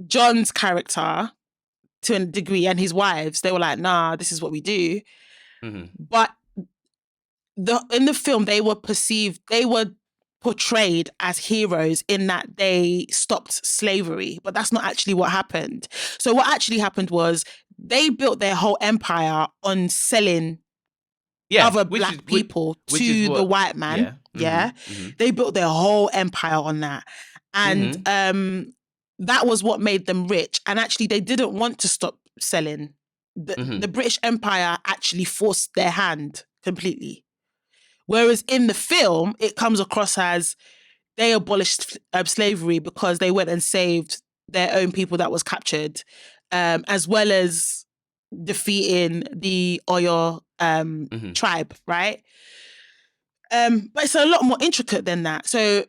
John's character to a degree, and his wives. They were like, nah, this is what we do. But in the film, they were portrayed as heroes in that they stopped slavery, but that's not actually what happened. So what actually happened was they built their whole empire on selling other black people to the white man. They built their whole empire on that. And that was what made them rich. And actually, they didn't want to stop selling. The British Empire actually forced their hand completely. Whereas in the film, it comes across as they abolished slavery because they went and saved their own people that was captured, as well as defeating the Oyo tribe, right? But it's a lot more intricate than that. So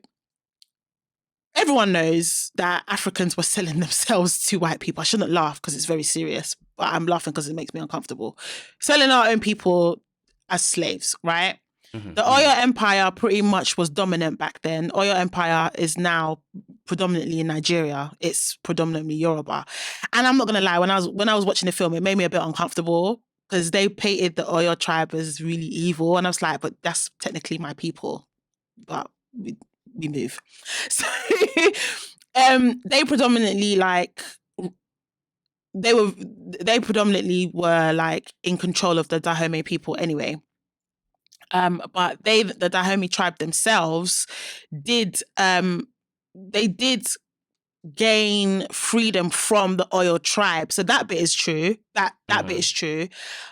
everyone knows that Africans were selling themselves to white people. I shouldn't laugh because it's very serious, but I'm laughing because it makes me uncomfortable. Selling our own people as slaves, right? The Oyo Empire pretty much was dominant back then. Oyo Empire is now predominantly in Nigeria. It's predominantly Yoruba. And I'm not going to lie, when I was watching the film, it made me a bit uncomfortable because they painted the Oyo tribe as really evil. And I was like, but that's technically my people. But we move. So they predominantly they predominantly were like in control of the Dahomey people anyway. But the Dahomey tribe themselves did they did gain freedom from the Oyo tribe. So that bit is true. That bit is true.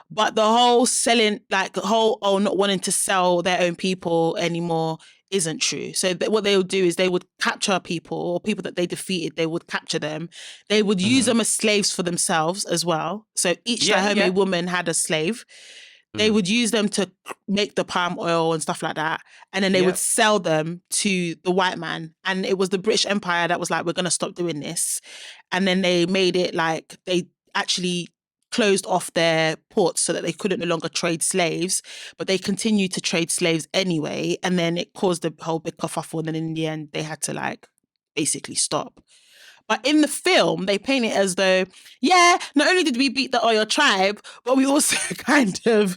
But the whole selling, like the whole not wanting to sell their own people anymore isn't true. So what they would do is they would capture people or people that they defeated, they would capture them. They would use them as slaves for themselves as well. So each Dahomey woman had a slave. They would use them to make the palm oil and stuff like that. And then they would sell them to the white man. And it was the British Empire that was like, we're going to stop doing this. And then they made it like they actually closed off their ports so that they couldn't no longer trade slaves. But they continued to trade slaves anyway. And then it caused a whole big kerfuffle. And then in the end, they had to like basically stop. But in the film, they paint it as though, not only did we beat the Oyo tribe, but we also kind of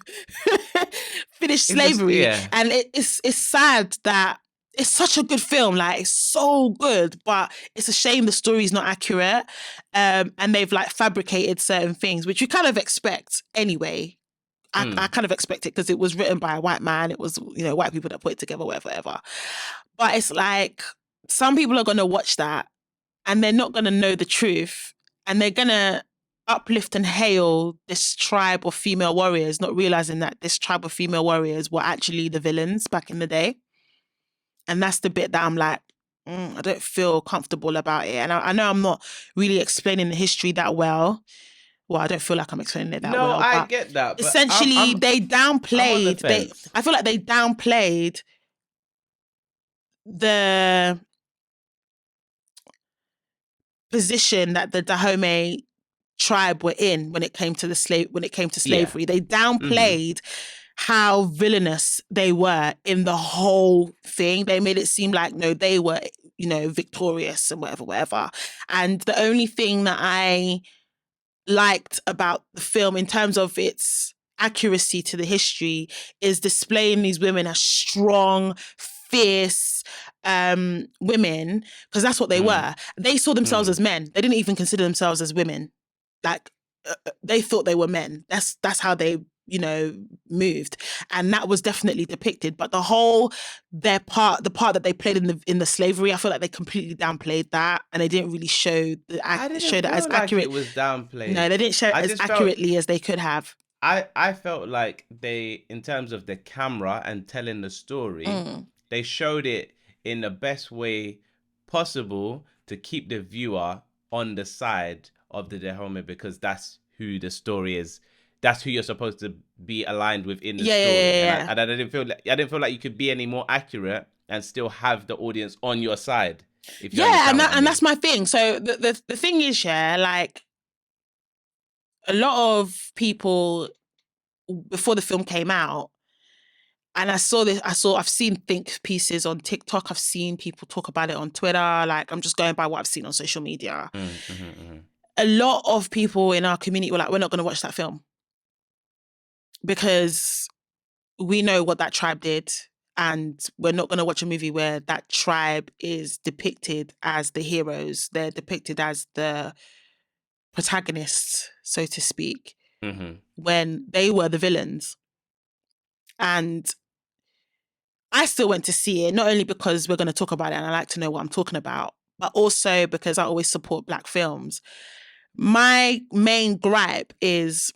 finished slavery. And it's sad that it's such a good film. Like, it's so good, but it's a shame the story's not accurate. And they've like fabricated certain things, which you kind of expect anyway. I kind of expect it because it was written by a white man. It was, white people that put it together, whatever. But it's like, some people are going to watch that and they're not going to know the truth. And they're going to uplift and hail this tribe of female warriors, not realizing that this tribe of female warriors were actually the villains back in the day. And that's the bit that I'm like, I don't feel comfortable about it. And I know I'm not really explaining the history that well. Well, I don't feel like I'm explaining it that well. No, I get that. But essentially, they downplayed. I feel like they downplayed the position that the Dahomey tribe were in when it came to slavery. They downplayed how villainous they were in the whole thing. They made it seem like, no, they were, victorious and whatever. And the only thing that I liked about the film in terms of its accuracy to the history is displaying these women as strong, fierce women, because that's what they were. They saw themselves as men. They didn't even consider themselves as women. Like, they thought they were men. That's how they, moved. And that was definitely depicted. But the part that they played in the slavery, I feel like they completely downplayed that, and they didn't really show that as accurate. It was downplayed. No, they didn't show it as accurately as they could have. I felt like they, in terms of the camera and telling the story, they showed it in the best way possible to keep the viewer on the side of the Dahomey, because that's who the story is. That's who you're supposed to be aligned with in the story. Yeah. And I didn't feel like you could be any more accurate and still have the audience on your side. And that's my thing. So the thing is, like, a lot of people before the film came out, and I've seen think pieces on TikTok. I've seen people talk about it on Twitter. Like, I'm just going by what I've seen on social media. A lot of people in our community were like, we're not going to watch that film because we know what that tribe did, and we're not going to watch a movie where that tribe is depicted as the heroes. They're depicted as the protagonists, so to speak, when they were the villains. And I still went to see it, not only because we're going to talk about it and I like to know what I'm talking about, but also because I always support Black films. My main gripe is,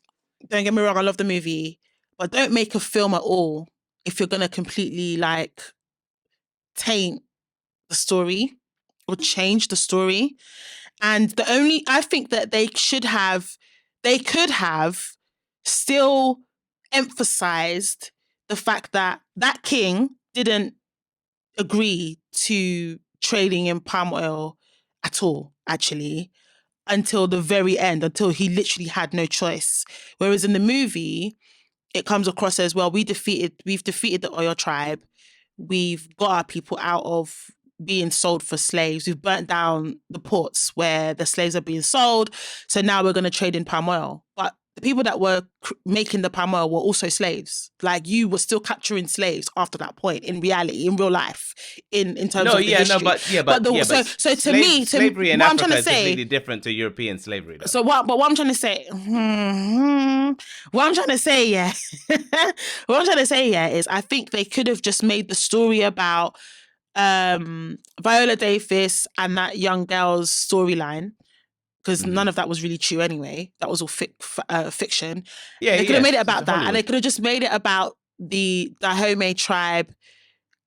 don't get me wrong, I love the movie, but don't make a film at all if you're going to completely like taint the story or change the story. And I think that they could have still emphasized the fact that that king didn't agree to trading in palm oil at all, actually, until the very end, until he literally had no choice. Whereas in the movie, it comes across as, well, we've defeated the Oyo tribe. We've got our people out of being sold for slaves. We've burnt down the ports where the slaves are being sold. So now we're going to trade in palm oil. But the people that were making the palm oil were also slaves. Like, you were still capturing slaves after that point in reality, in real life, in terms of the history. So to me, slavery in what Africa I'm trying to is say, completely different to European slavery, though. So what I'm trying to say, what I'm trying to say, yeah, what I'm trying to say, yeah, is I think they could have just made the story about Viola Davis and that young girl's storyline, because none of that was really true anyway. That was all fiction. Yeah, they could have made it about that, Hollywood. and they could have just made it about the Dahomey tribe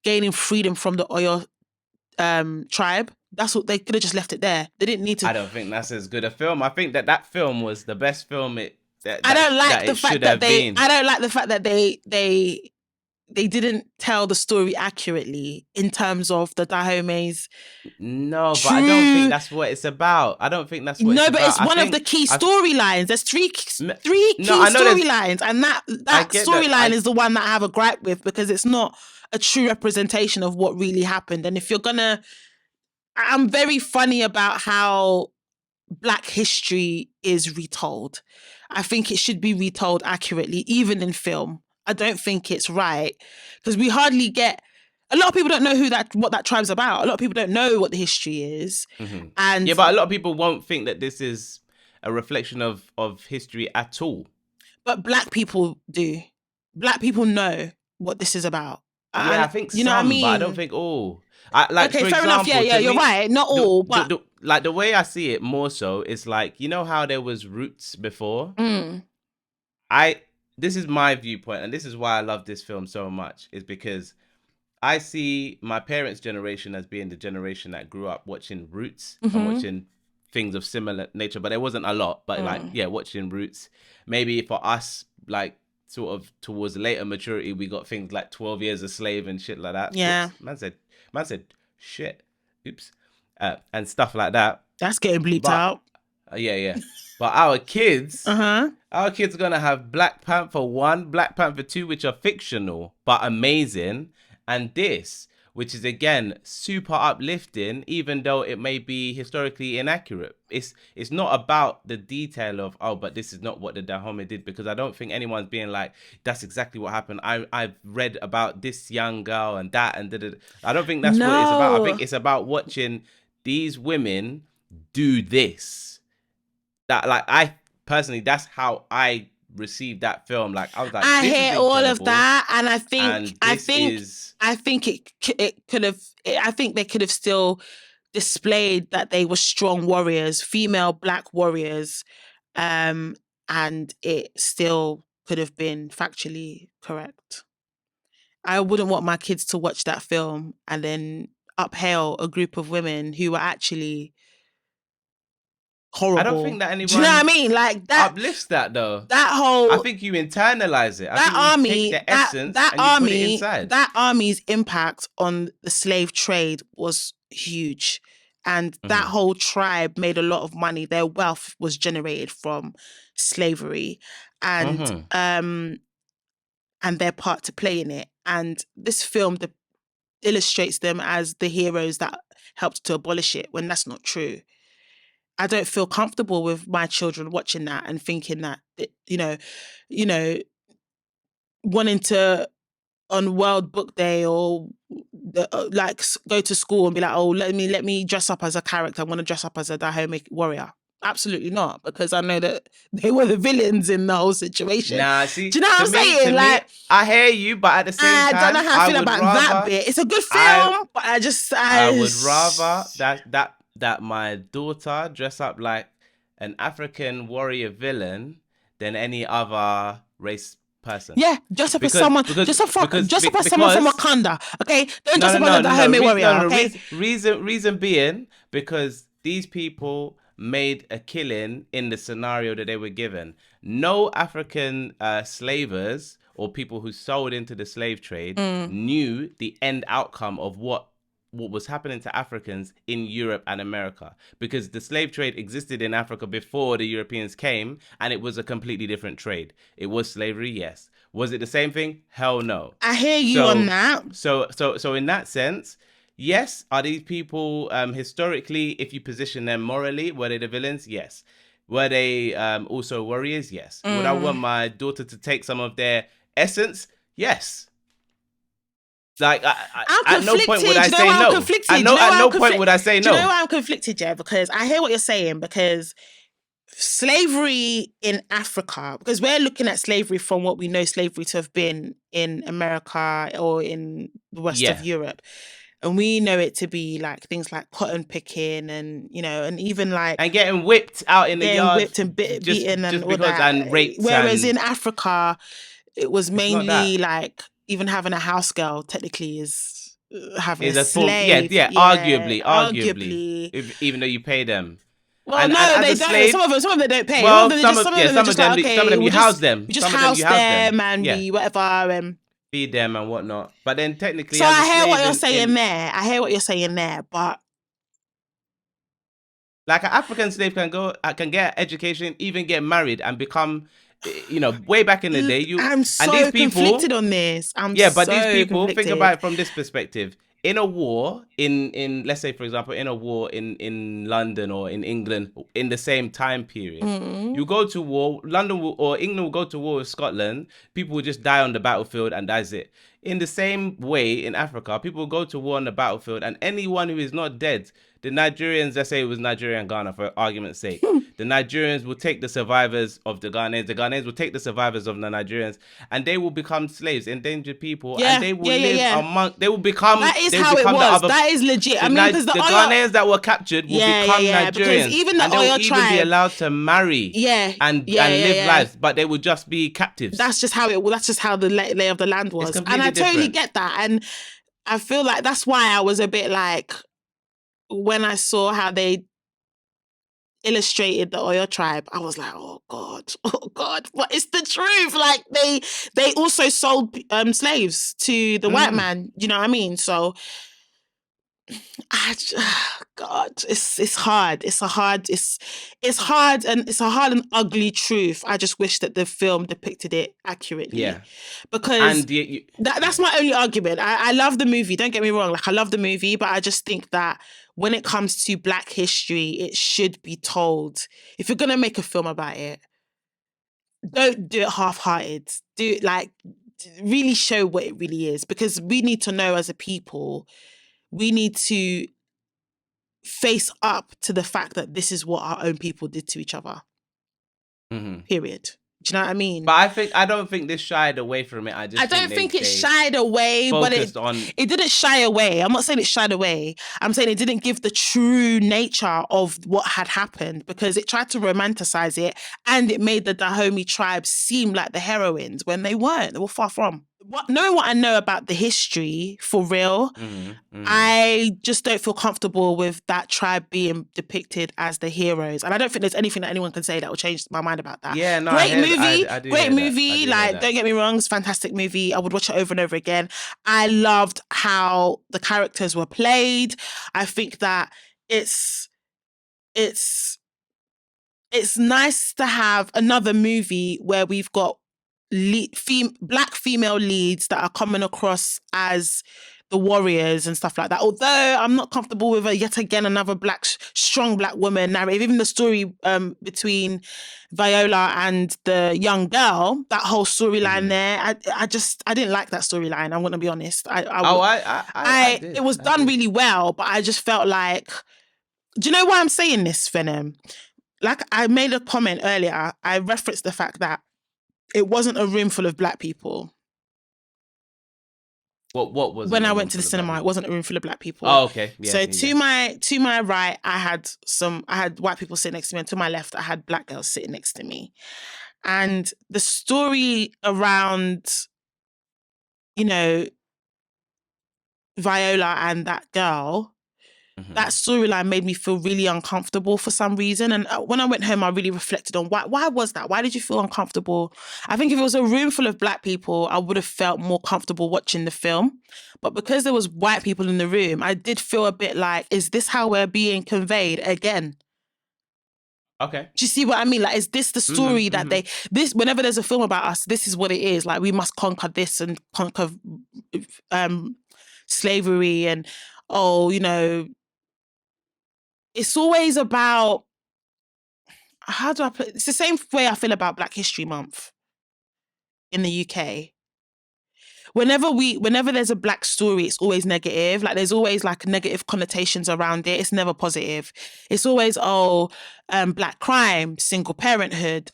gaining freedom from the Oyo tribe. That's what they could have just left it there. They didn't need to. I don't think that's as good a film. I think that film was the best film I don't like the fact that they didn't tell the story accurately in terms of the Dahomeys. No, but I don't think that's what it's about. I don't think that's what it's about. No, but it's one of the key storylines. There's three key storylines, and that storyline is the one that I have a gripe with, because it's not a true representation of what really happened. And if you're gonna, I'm very funny about how Black history is retold. I think it should be retold accurately, even in film. I don't think it's right, because we hardly get. A lot of people don't know what that tribe's about. A lot of people don't know what the history is. Mm-hmm. And yeah, but a lot of people won't think that this is a reflection of history at all. But Black people do. Black people know what this is about. Yeah, I think some, know what I mean? But I don't think all. Okay, fair enough. Yeah, you're right. Not all, but the way I see it more so is like, you know how there was Roots before? This is my viewpoint, and this is why I love this film so much, is because I see my parents' generation as being the generation that grew up watching Roots and watching things of similar nature, but there wasn't a lot, but watching Roots. Maybe for us, like, sort of towards later maturity, we got things like 12 Years a Slave and shit like that. Yeah. Oops. Man said shit. Oops. And stuff like that. That's getting bleeped out. Yeah. But our kids, our kids are going to have Black Panther 1, Black Panther 2, which are fictional, but amazing. And this, which is, again, super uplifting, even though it may be historically inaccurate. It's not about the detail of, but this is not what the Dahomey did, because I don't think anyone's being like, that's exactly what happened. I've read about this young girl and that and da-da-da. I don't think that's what it's about. I think it's about watching these women do this. That, like, I personally, that's how I received that film. Like, I was like, I hear all of that, and I think they could have still displayed that they were strong warriors, female Black warriors, and it still could have been factually correct. I wouldn't want my kids to watch that film and then uphail a group of women who were actually horrible. I don't think that anyone. Do you know what I mean? Like, that uplifts that, though. That whole. I think you internalize it. I think you take the essence and you put it inside. That army's impact on the slave trade was huge, and that whole tribe made a lot of money. Their wealth was generated from slavery, and their part to play in it. And this film illustrates them as the heroes that helped to abolish it, when that's not true. I don't feel comfortable with my children watching that and thinking that, you know, wanting to, on World Book Day or go to school and be like, let me dress up as a character. I want to dress up as a Dahomey warrior. Absolutely not, because I know that they were the villains in the whole situation. Nah, see, do you know what I'm saying? Like, I hear you, but at the same time, I don't know how I feel about that bit. It's a good film, but I would rather that my daughter dress up like an African warrior villain than any other race person. Yeah, dress up as someone from Wakanda. Okay, don't dress up as a Dahomey warrior. Okay. Reason being, because these people made a killing in the scenario that they were given. No African slavers or people who sold into the slave trade knew the end outcome of what was happening to Africans in Europe and America, because the slave trade existed in Africa before the Europeans came, and it was a completely different trade. It was slavery, yes. Was it the same thing? Hell no. I hear you on that. So in that sense, yes, are these people historically, if you position them morally, were they the villains? Yes. Were they also warriors? Yes. Would I want my daughter to take some of their essence? Yes. Like at no point would I say no. At no point would I say no. Do you know why I'm conflicted, yeah? Because I hear what you're saying, because slavery in Africa, because we're looking at slavery from what we know slavery to have been in America or in the west of Europe. And we know it to be like things like cotton picking and, you know, and even like... And getting whipped out in the yard. Whipped and beaten and all that. And raped. Whereas in Africa, it was mainly like even having a house girl technically is having a slave. Arguably. Even though you pay them. Well, they don't. Slave, some of them they don't pay. Well, some of them you house them. You just house them and we whatever and feed them and whatnot. But then technically, so I hear what you're saying there. I hear what you're saying there, but like an African slave can get education, even get married and become, you know, way back in the day. I'm so conflicted on this. But these people think about it from this perspective. In a war, in let's say for example, in a war in London or in England in the same time period, you go to war. England will go to war with Scotland. People will just die on the battlefield, and that's it. In the same way, in Africa, people will go to war on the battlefield, and anyone who is not dead, the Nigerians, let's say it was Nigeria and Ghana for argument's sake, the Nigerians will take the survivors of the Ghanaians will take the survivors of the Nigerians, and they will become slaves, endangered people, and they will live among. They will become. That is how it was. That is legit. I mean, because the Ghanaians that were captured will become Nigerians, because even the Oyo tribe even be allowed to marry, and live lives, but they will just be captives. That's just how it. That's just how the lay of the land was, and I totally get that, and I feel like that's why I was a bit like, when I saw how they illustrated the Oyo tribe, I was like, oh God, but it's the truth. Like they also sold slaves to the white man, you know what I mean? So God, it's hard. It's hard and it's a hard and ugly truth. I just wish that the film depicted it accurately. Yeah. Because that's my only argument. I love the movie, don't get me wrong. Like I love the movie, but I just think that when it comes to Black history, it should be told. If you're gonna make a film about it, don't do it half-hearted. Do it like really show what it really is, because we need to know as a people. We need to face up to the fact that this is what our own people did to each other. Period. Do you know what I mean? But I don't think this shied away from it. I don't think it shied away, but it didn't shy away. I'm not saying it shied away. I'm saying it didn't give the true nature of what had happened, because it tried to romanticize it, and it made the Dahomey tribe seem like the heroines when they weren't. They were far from. Knowing what I know about the history, for real, I just don't feel comfortable with that tribe being depicted as the heroes. And I don't think there's anything that anyone can say that will change my mind about that. Yeah, no, great movie. Like, don't get me wrong, it's a fantastic movie. I would watch it over and over again. I loved how the characters were played. I think that it's nice to have another movie where we've got Black female leads that are coming across as the warriors and stuff like that. Although I'm not comfortable with yet again another strong Black woman narrative. Even the story between Viola and the young girl, that whole storyline there, I didn't like that storyline. I'm gonna be honest. It was done really well, but I just felt like, do you know why I'm saying this, Venom? Like I made a comment earlier. I referenced the fact that it wasn't a room full of Black people. What was when I went to the cinema? It wasn't a room full of Black people. Oh, okay. Yeah, so to my right, I had white people sitting next to me, and to my left, I had Black girls sitting next to me. And the story around, you know, Viola and that girl, that storyline made me feel really uncomfortable for some reason. And when I went home, I really reflected on why was that? Why did you feel uncomfortable? I think if it was a room full of Black people, I would have felt more comfortable watching the film. But because there was white people in the room, I did feel a bit like, is this how we're being conveyed again? Okay. Do you see what I mean? Like, is this the story that whenever there's a film about us, this is what it is. Like, we must conquer this and conquer slavery and, you know, it's always about, how do I put it? It's the same way I feel about Black History Month in the UK. Whenever there's a black story, it's always negative. Like there's always like negative connotations around it. It's never positive. It's always black crime, single parenthood,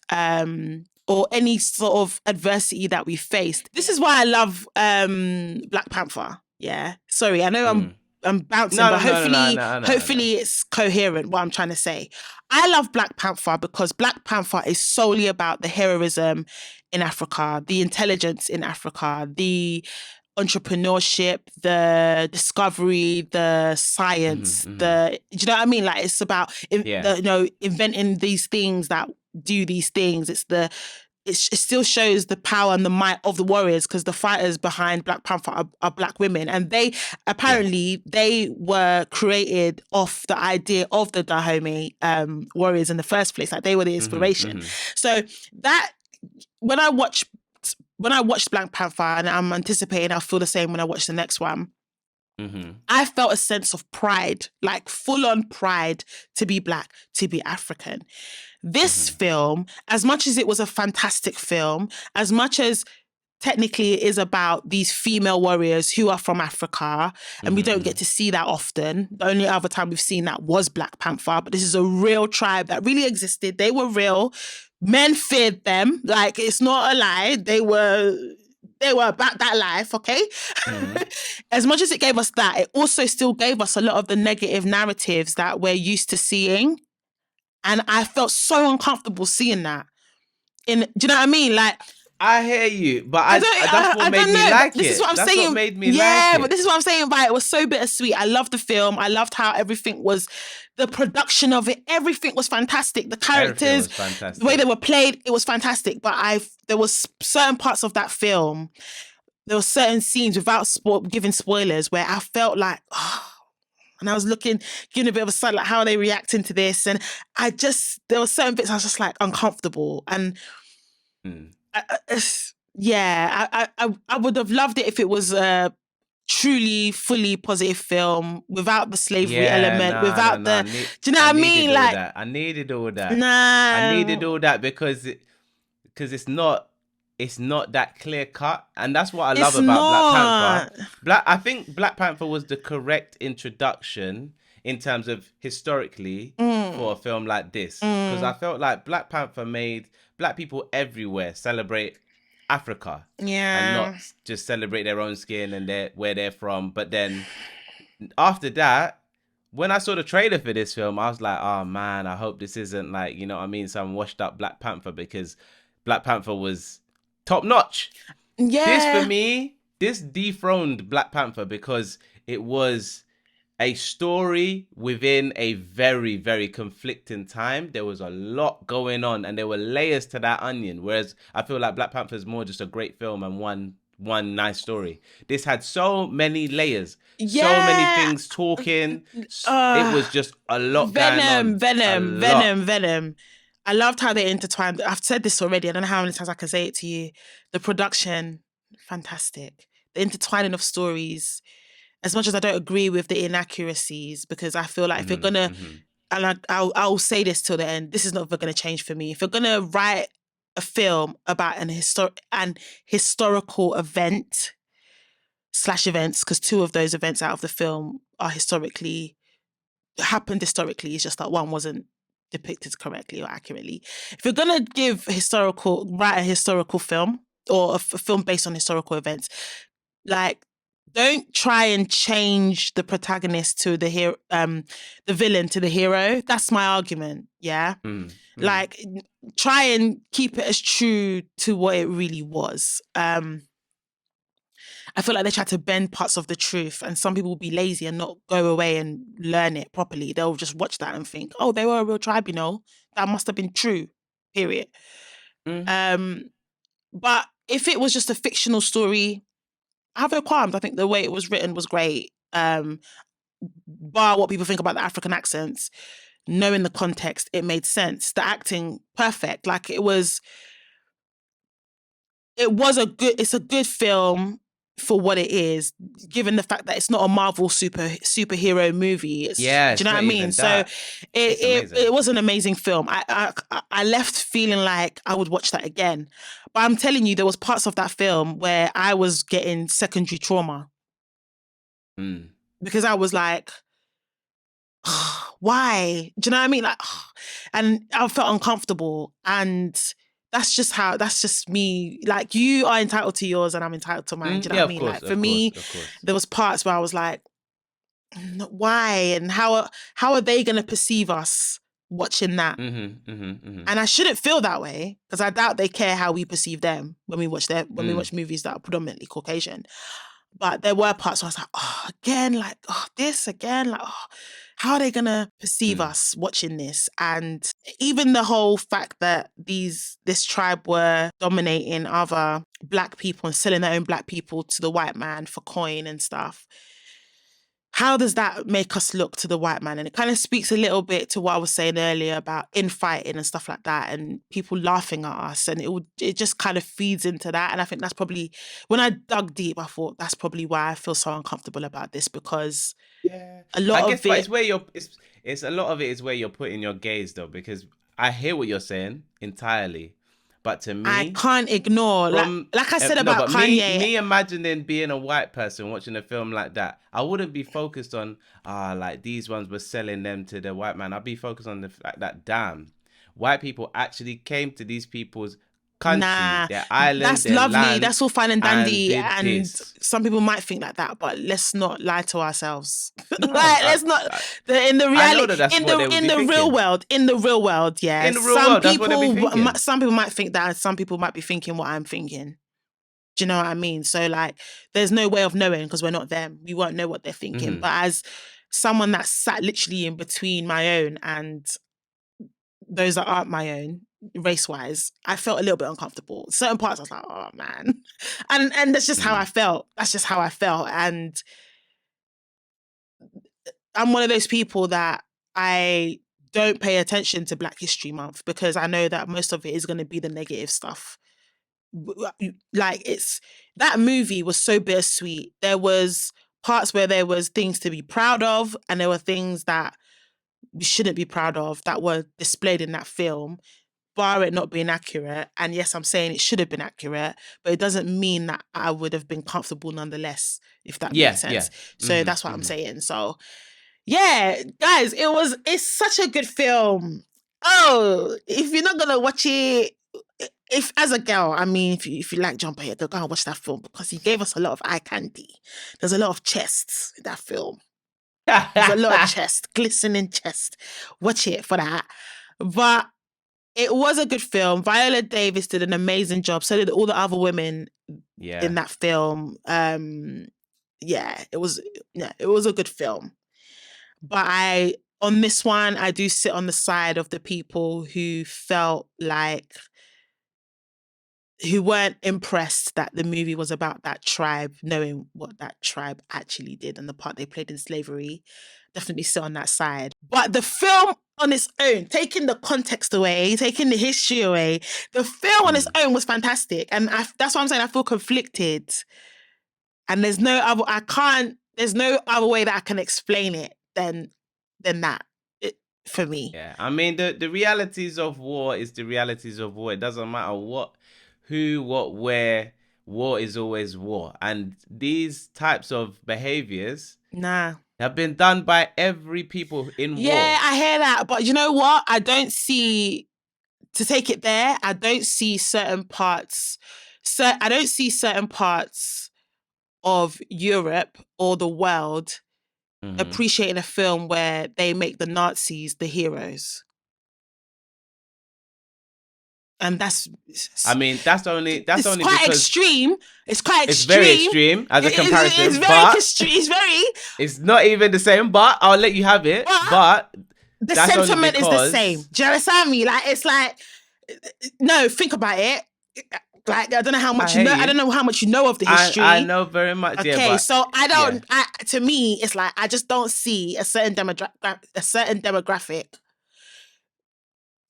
or any sort of adversity that we faced. This is why I love Black Panther. Yeah. Sorry, I know I'm bouncing, but hopefully it's coherent what I'm trying to say. I love Black Panther because Black Panther is solely about the heroism in Africa, the intelligence in Africa, the entrepreneurship, the discovery, the science, do you know what I mean? Like it's about inventing these things that do these things. It still shows the power and the might of the warriors, because the fighters behind Black Panther are black women, and they apparently they were created off the idea of the Dahomey warriors in the first place. Like they were the inspiration. So that when I watched Black Panther, and I'm anticipating I'll feel the same when I watch the next one, I felt a sense of pride, like full on pride to be black, to be African. This film, as much as it was a fantastic film, as much as technically it is about these female warriors who are from Africa, and we don't get to see that often. The only other time we've seen that was Black Panther, but this is a real tribe that really existed. They were real. Men feared them. Like, it's not a lie. They were about that life, okay? As much as it gave us that, it also still gave us a lot of the negative narratives that we're used to seeing. And I felt so uncomfortable seeing that. Do you know what I mean? Like, I hear you, but that's what made me like it. This is what I'm saying. That's what made me like it. Yeah, but this is what I'm saying about it. It was so bittersweet. I loved the film. I loved how everything was, the production of it, everything was fantastic. The characters, the way they were played, it was fantastic. But there was certain parts of that film, there were certain scenes, without giving spoilers, where I felt like, and I was giving a bit of a side, like, how are they reacting to this? And there were certain bits I was just like uncomfortable. And I would have loved it if it was a truly, fully positive film without the slavery element, do you know what I mean? Like, I needed all that. I needed all that because it's not that clear cut, and that's what I love about Black Panther. I think Black Panther was the correct introduction in terms of historically for a film like this, because I felt like Black Panther made black people everywhere celebrate Africa, and not just celebrate their own skin and where they're from. But then after that, when I saw the trailer for this film, I was like, oh man, I hope this isn't like, you know what I mean, some washed up Black Panther, because Black Panther was top notch. This, for me, this dethroned Black Panther because it was a story within a very, very conflicting time. There was a lot going on, and there were layers to that onion. Whereas I feel like Black Panther is more just a great film and one nice story. This had so many layers, so many things talking. It was just a lot going on. Venom. I loved how they intertwined. I've said this already. I don't know how many times I can say it to you. The production, fantastic. The intertwining of stories. As much as I don't agree with the inaccuracies, because I feel like if you're gonna, and I'll say this till the end, this is not going to change for me. If you're gonna write a film about an historical event / events, because 2 of those events out of the film are happened historically. It's just that one wasn't depicted correctly or accurately. If you're gonna write a historical film or a film based on historical events, like, don't try and change the protagonist to the villain to the hero. That's my argument. Yeah, like, try and keep it as true to what it really was. I feel like they try to bend parts of the truth, and some people will be lazy and not go away and learn it properly. They'll just watch that and think, oh, they were a real tribe, that must have been true, period. But if it was just a fictional story, I have no qualms. I think the way it was written was great. Bar what people think about the African accents, knowing the context, it made sense. The acting, perfect. Like, it's a good film for what it is, given the fact that it's not a Marvel superhero movie. Do you know what I mean? So it was an amazing film. I left feeling like I would watch that again. But I'm telling you, there was parts of that film where I was getting secondary trauma. Because I was like, why? Do you know what I mean? Like, and I felt uncomfortable. And that's just me. Like, you are entitled to yours and I'm entitled to mine. Do you know what I mean? Like, for me, there was parts where I was like, why? And how are they going to perceive us watching that? And I shouldn't feel that way, because I doubt they care how we perceive them when we watch we watch movies that are predominantly Caucasian. But there were parts where I was like, oh, again, like, oh, this again, like, oh, how are they gonna perceive us watching this? And even the whole fact that this tribe were dominating other Black people and selling their own Black people to the white man for coin and stuff. How does that make us look to the white man? And it kind of speaks a little bit to what I was saying earlier about infighting and stuff like that, and people laughing at us, and it just kind of feeds into that. And I think that's probably, when I dug deep, I thought that's probably why I feel so uncomfortable about this, because a lot of it, but it's where it's a lot of it is where you're putting your gaze, though, because I hear what you're saying entirely. But to me, I can't ignore, like I said about Kanye. Me imagining being a white person watching a film like that, I wouldn't be focused on, like these ones were selling them to the white man. I'd be focused on the fact that, damn, white people actually came to these people's country, their island, that's their lovely. land, that's all fine and dandy, and some people might think like that, but let's not lie to ourselves. No, let's not. In the reality, in the real world, yeah. In the real world, that's what they'd be thinking. Some people might think that, and some people might be thinking what I'm thinking. Do you know what I mean? So, like, there's no way of knowing, because we're not them. We won't know what they're thinking. But as someone that's sat literally in between my own and those that aren't my own, race-wise, I felt a little bit uncomfortable. Certain parts I was like, oh man. And that's just how I felt. That's just how I felt. And I'm one of those people that I don't pay attention to Black History Month, because I know that most of it is going to be the negative stuff. Like, that movie was so bittersweet. There was parts where there was things to be proud of, and there were things that we shouldn't be proud of that were displayed in that film, bar it not being accurate. And yes, I'm saying it should have been accurate, but it doesn't mean that I would have been comfortable nonetheless, if that makes sense. Yeah. So that's what I'm saying. So yeah, guys, it's such a good film. Oh, if you're not gonna watch it, if as a girl, I mean, if you like John Boyega, go and watch that film, because he gave us a lot of eye candy. There's a lot of chests in that film. There's a lot of chest, glistening chest. Watch it for that. But it was a good film. Viola Davis did an amazing job. So did all the other women in that film. It was a good film. But on this one, I do sit on the side of the people who felt like, who weren't impressed that the movie was about that tribe, knowing what that tribe actually did and the part they played in slavery. Definitely sit on that side. But the film on its own, taking the context away, taking the history away, the film on its own was fantastic. And that's what I'm saying. I feel conflicted. And there's no other way that I can explain it than that. For me. Yeah. I mean, the realities of war is the realities of war. It doesn't matter what, who, what, where. War is always war. And these types of behaviors have been done by every people in war. Yeah, I hear that. But you know what? I don't see, to take it there, I don't see certain parts. I don't see certain parts of Europe or the world appreciating a film where they make the Nazis the heroes. And that's only quite because extreme. It's quite extreme. It's very extreme as a comparison. It's very extreme. It's very. It's not even the same, but I'll let you have it. But the sentiment is the same. Do you understand me? Like, it's like, no, think about it. Like, I don't know how much you know. I don't know how much you know of the history. I know very much. Okay, yeah, but, so I don't. Yeah. To me, it's like I just don't see a certain demographic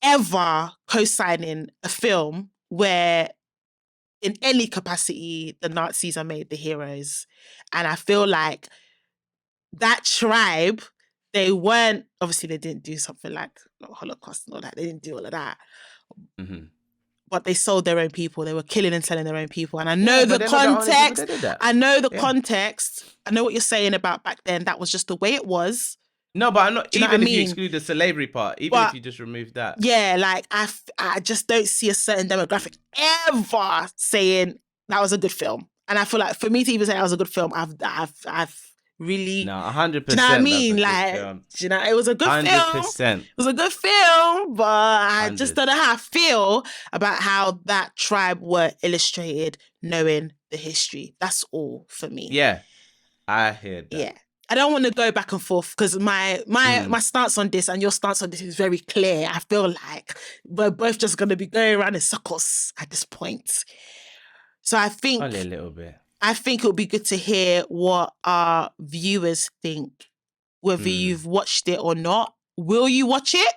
ever co-signing a film where in any capacity, the Nazis are made the heroes. And I feel like that tribe, they weren't, obviously they didn't do something like Holocaust and all that. They didn't do all of that. Mm-hmm. But they sold their own people. They were killing and selling their own people. And I know the context. I know the context. I know what you're saying about back then. That was just the way it was. No, but I'm not, even if you exclude the slavery part, if you just remove that. Yeah, like I just don't see a certain demographic ever saying that was a good film. And I feel like for me to even say that was a good film, I've really... No, 100%. Do you know what I mean? Like, it was a good 100%. film. It was a good film, but I just don't know how I feel about how that tribe were illustrated, knowing the history. That's all for me. Yeah, I hear that. Yeah. I don't want to go back and forth because my stance on this and your stance on this is very clear. I feel like we're both just going to be going around in circles at this point. So I think... Only a little bit. I think it would be good to hear what our viewers think, whether you've watched it or not. Will you watch it?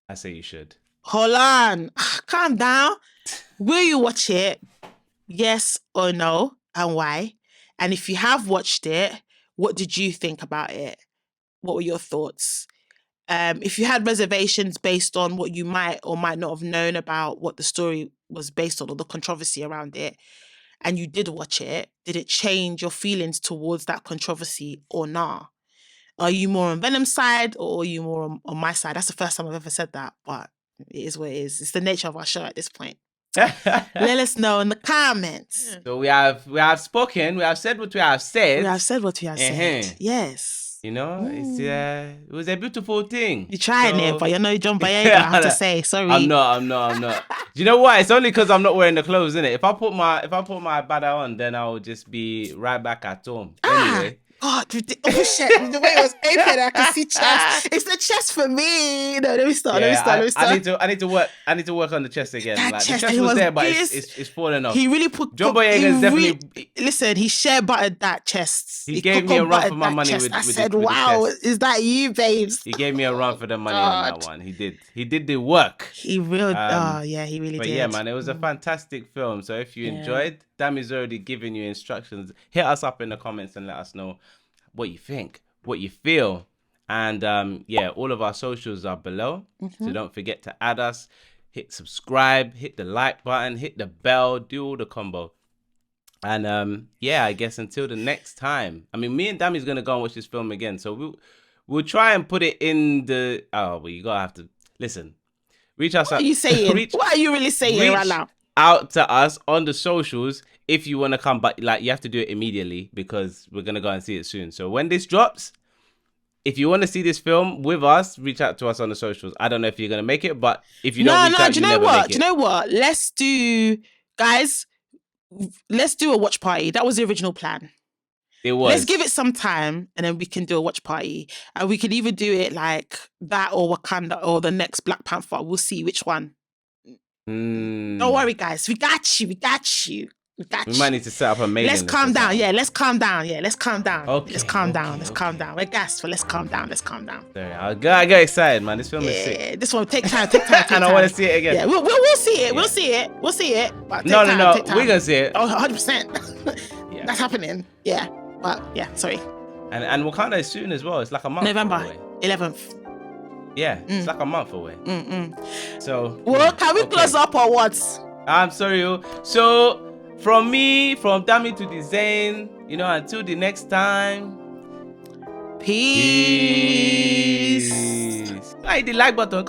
I say you should. Hold on. Calm down. Will you watch it? Yes or no, and why? And if you have watched it, what did you think about it? What were your thoughts? If you had reservations based on what you might or might not have known about what the story was based on or the controversy around it, and you did watch it, did it change your feelings towards that controversy or nah? Are you more on Venom's side or are you more on my side? That's the first time I've ever said that, but it is what it is. It's the nature of our show at this point. Let us know in the comments. So we have spoken, we have said what we have said. We have said what we have said. Yes. You know, it was a beautiful thing. You're trying it, but you're no John Boyega, I have to say. Sorry. I'm not. Do you know what? It's only because I'm not wearing the clothes, innit? If I put my bada on, then I will just be right back at home. Anyway. God, oh shit, the way it was open, I can see chest. It's the chest for me. No, let me start. I need to work on the chest again. That like, chest, the chest was there, but it's falling off. He really put... John Boyega's definitely... Listen, he share buttered that chest. He gave me a run for my money with I the said, wow, is that you, babes? He gave me a run for the money on that one. He did the work. He really... he really did. But yeah, man, it was a fantastic film. So if you enjoyed, Dami's already giving you instructions. Hit us up in the comments and let us know what you think, what you feel. And all of our socials are below. So don't forget to add us, hit subscribe, hit the like button, hit the bell, do all the combo. And I guess until the next time. I mean, me and Dami's going to go and watch this film again. So we'll try and put it in the... Oh, well, you got to have to... Listen, reach us out. What are you saying? What are you really saying right now? Out to us on the socials if you want to come, but like you have to do it immediately because we're going to go and see it soon. So when this drops, if you want to see this film with us, reach out to us on the socials. I don't know if you're going to make it, but if you don't reach out, you never make it. Do you know what? Let's do a watch party. That was the original plan. It was. Let's give it some time and then we can do a watch party. And we could either do it like that or Wakanda or the next Black Panther. We'll see which one. Don't worry, guys. We got you. We might need to set up a mailing list. Let's calm down. Let's calm down. Okay. Let's calm down. We're gassed, but let's calm down. Sorry, I get excited, man. This film is sick. This one take time. And I want to see it again. Yeah, we'll see it. Yeah. We'll see it. But no. We're gonna see it. Oh, 100%. That's happening. Yeah. But yeah, sorry. And Wakanda is soon as well. It's like a month November away. 11th. Yeah, it's like a month away. So can we close up or what? I'm sorry. So from me, from Dami to the Zane, until the next time. Peace. Hit the like button.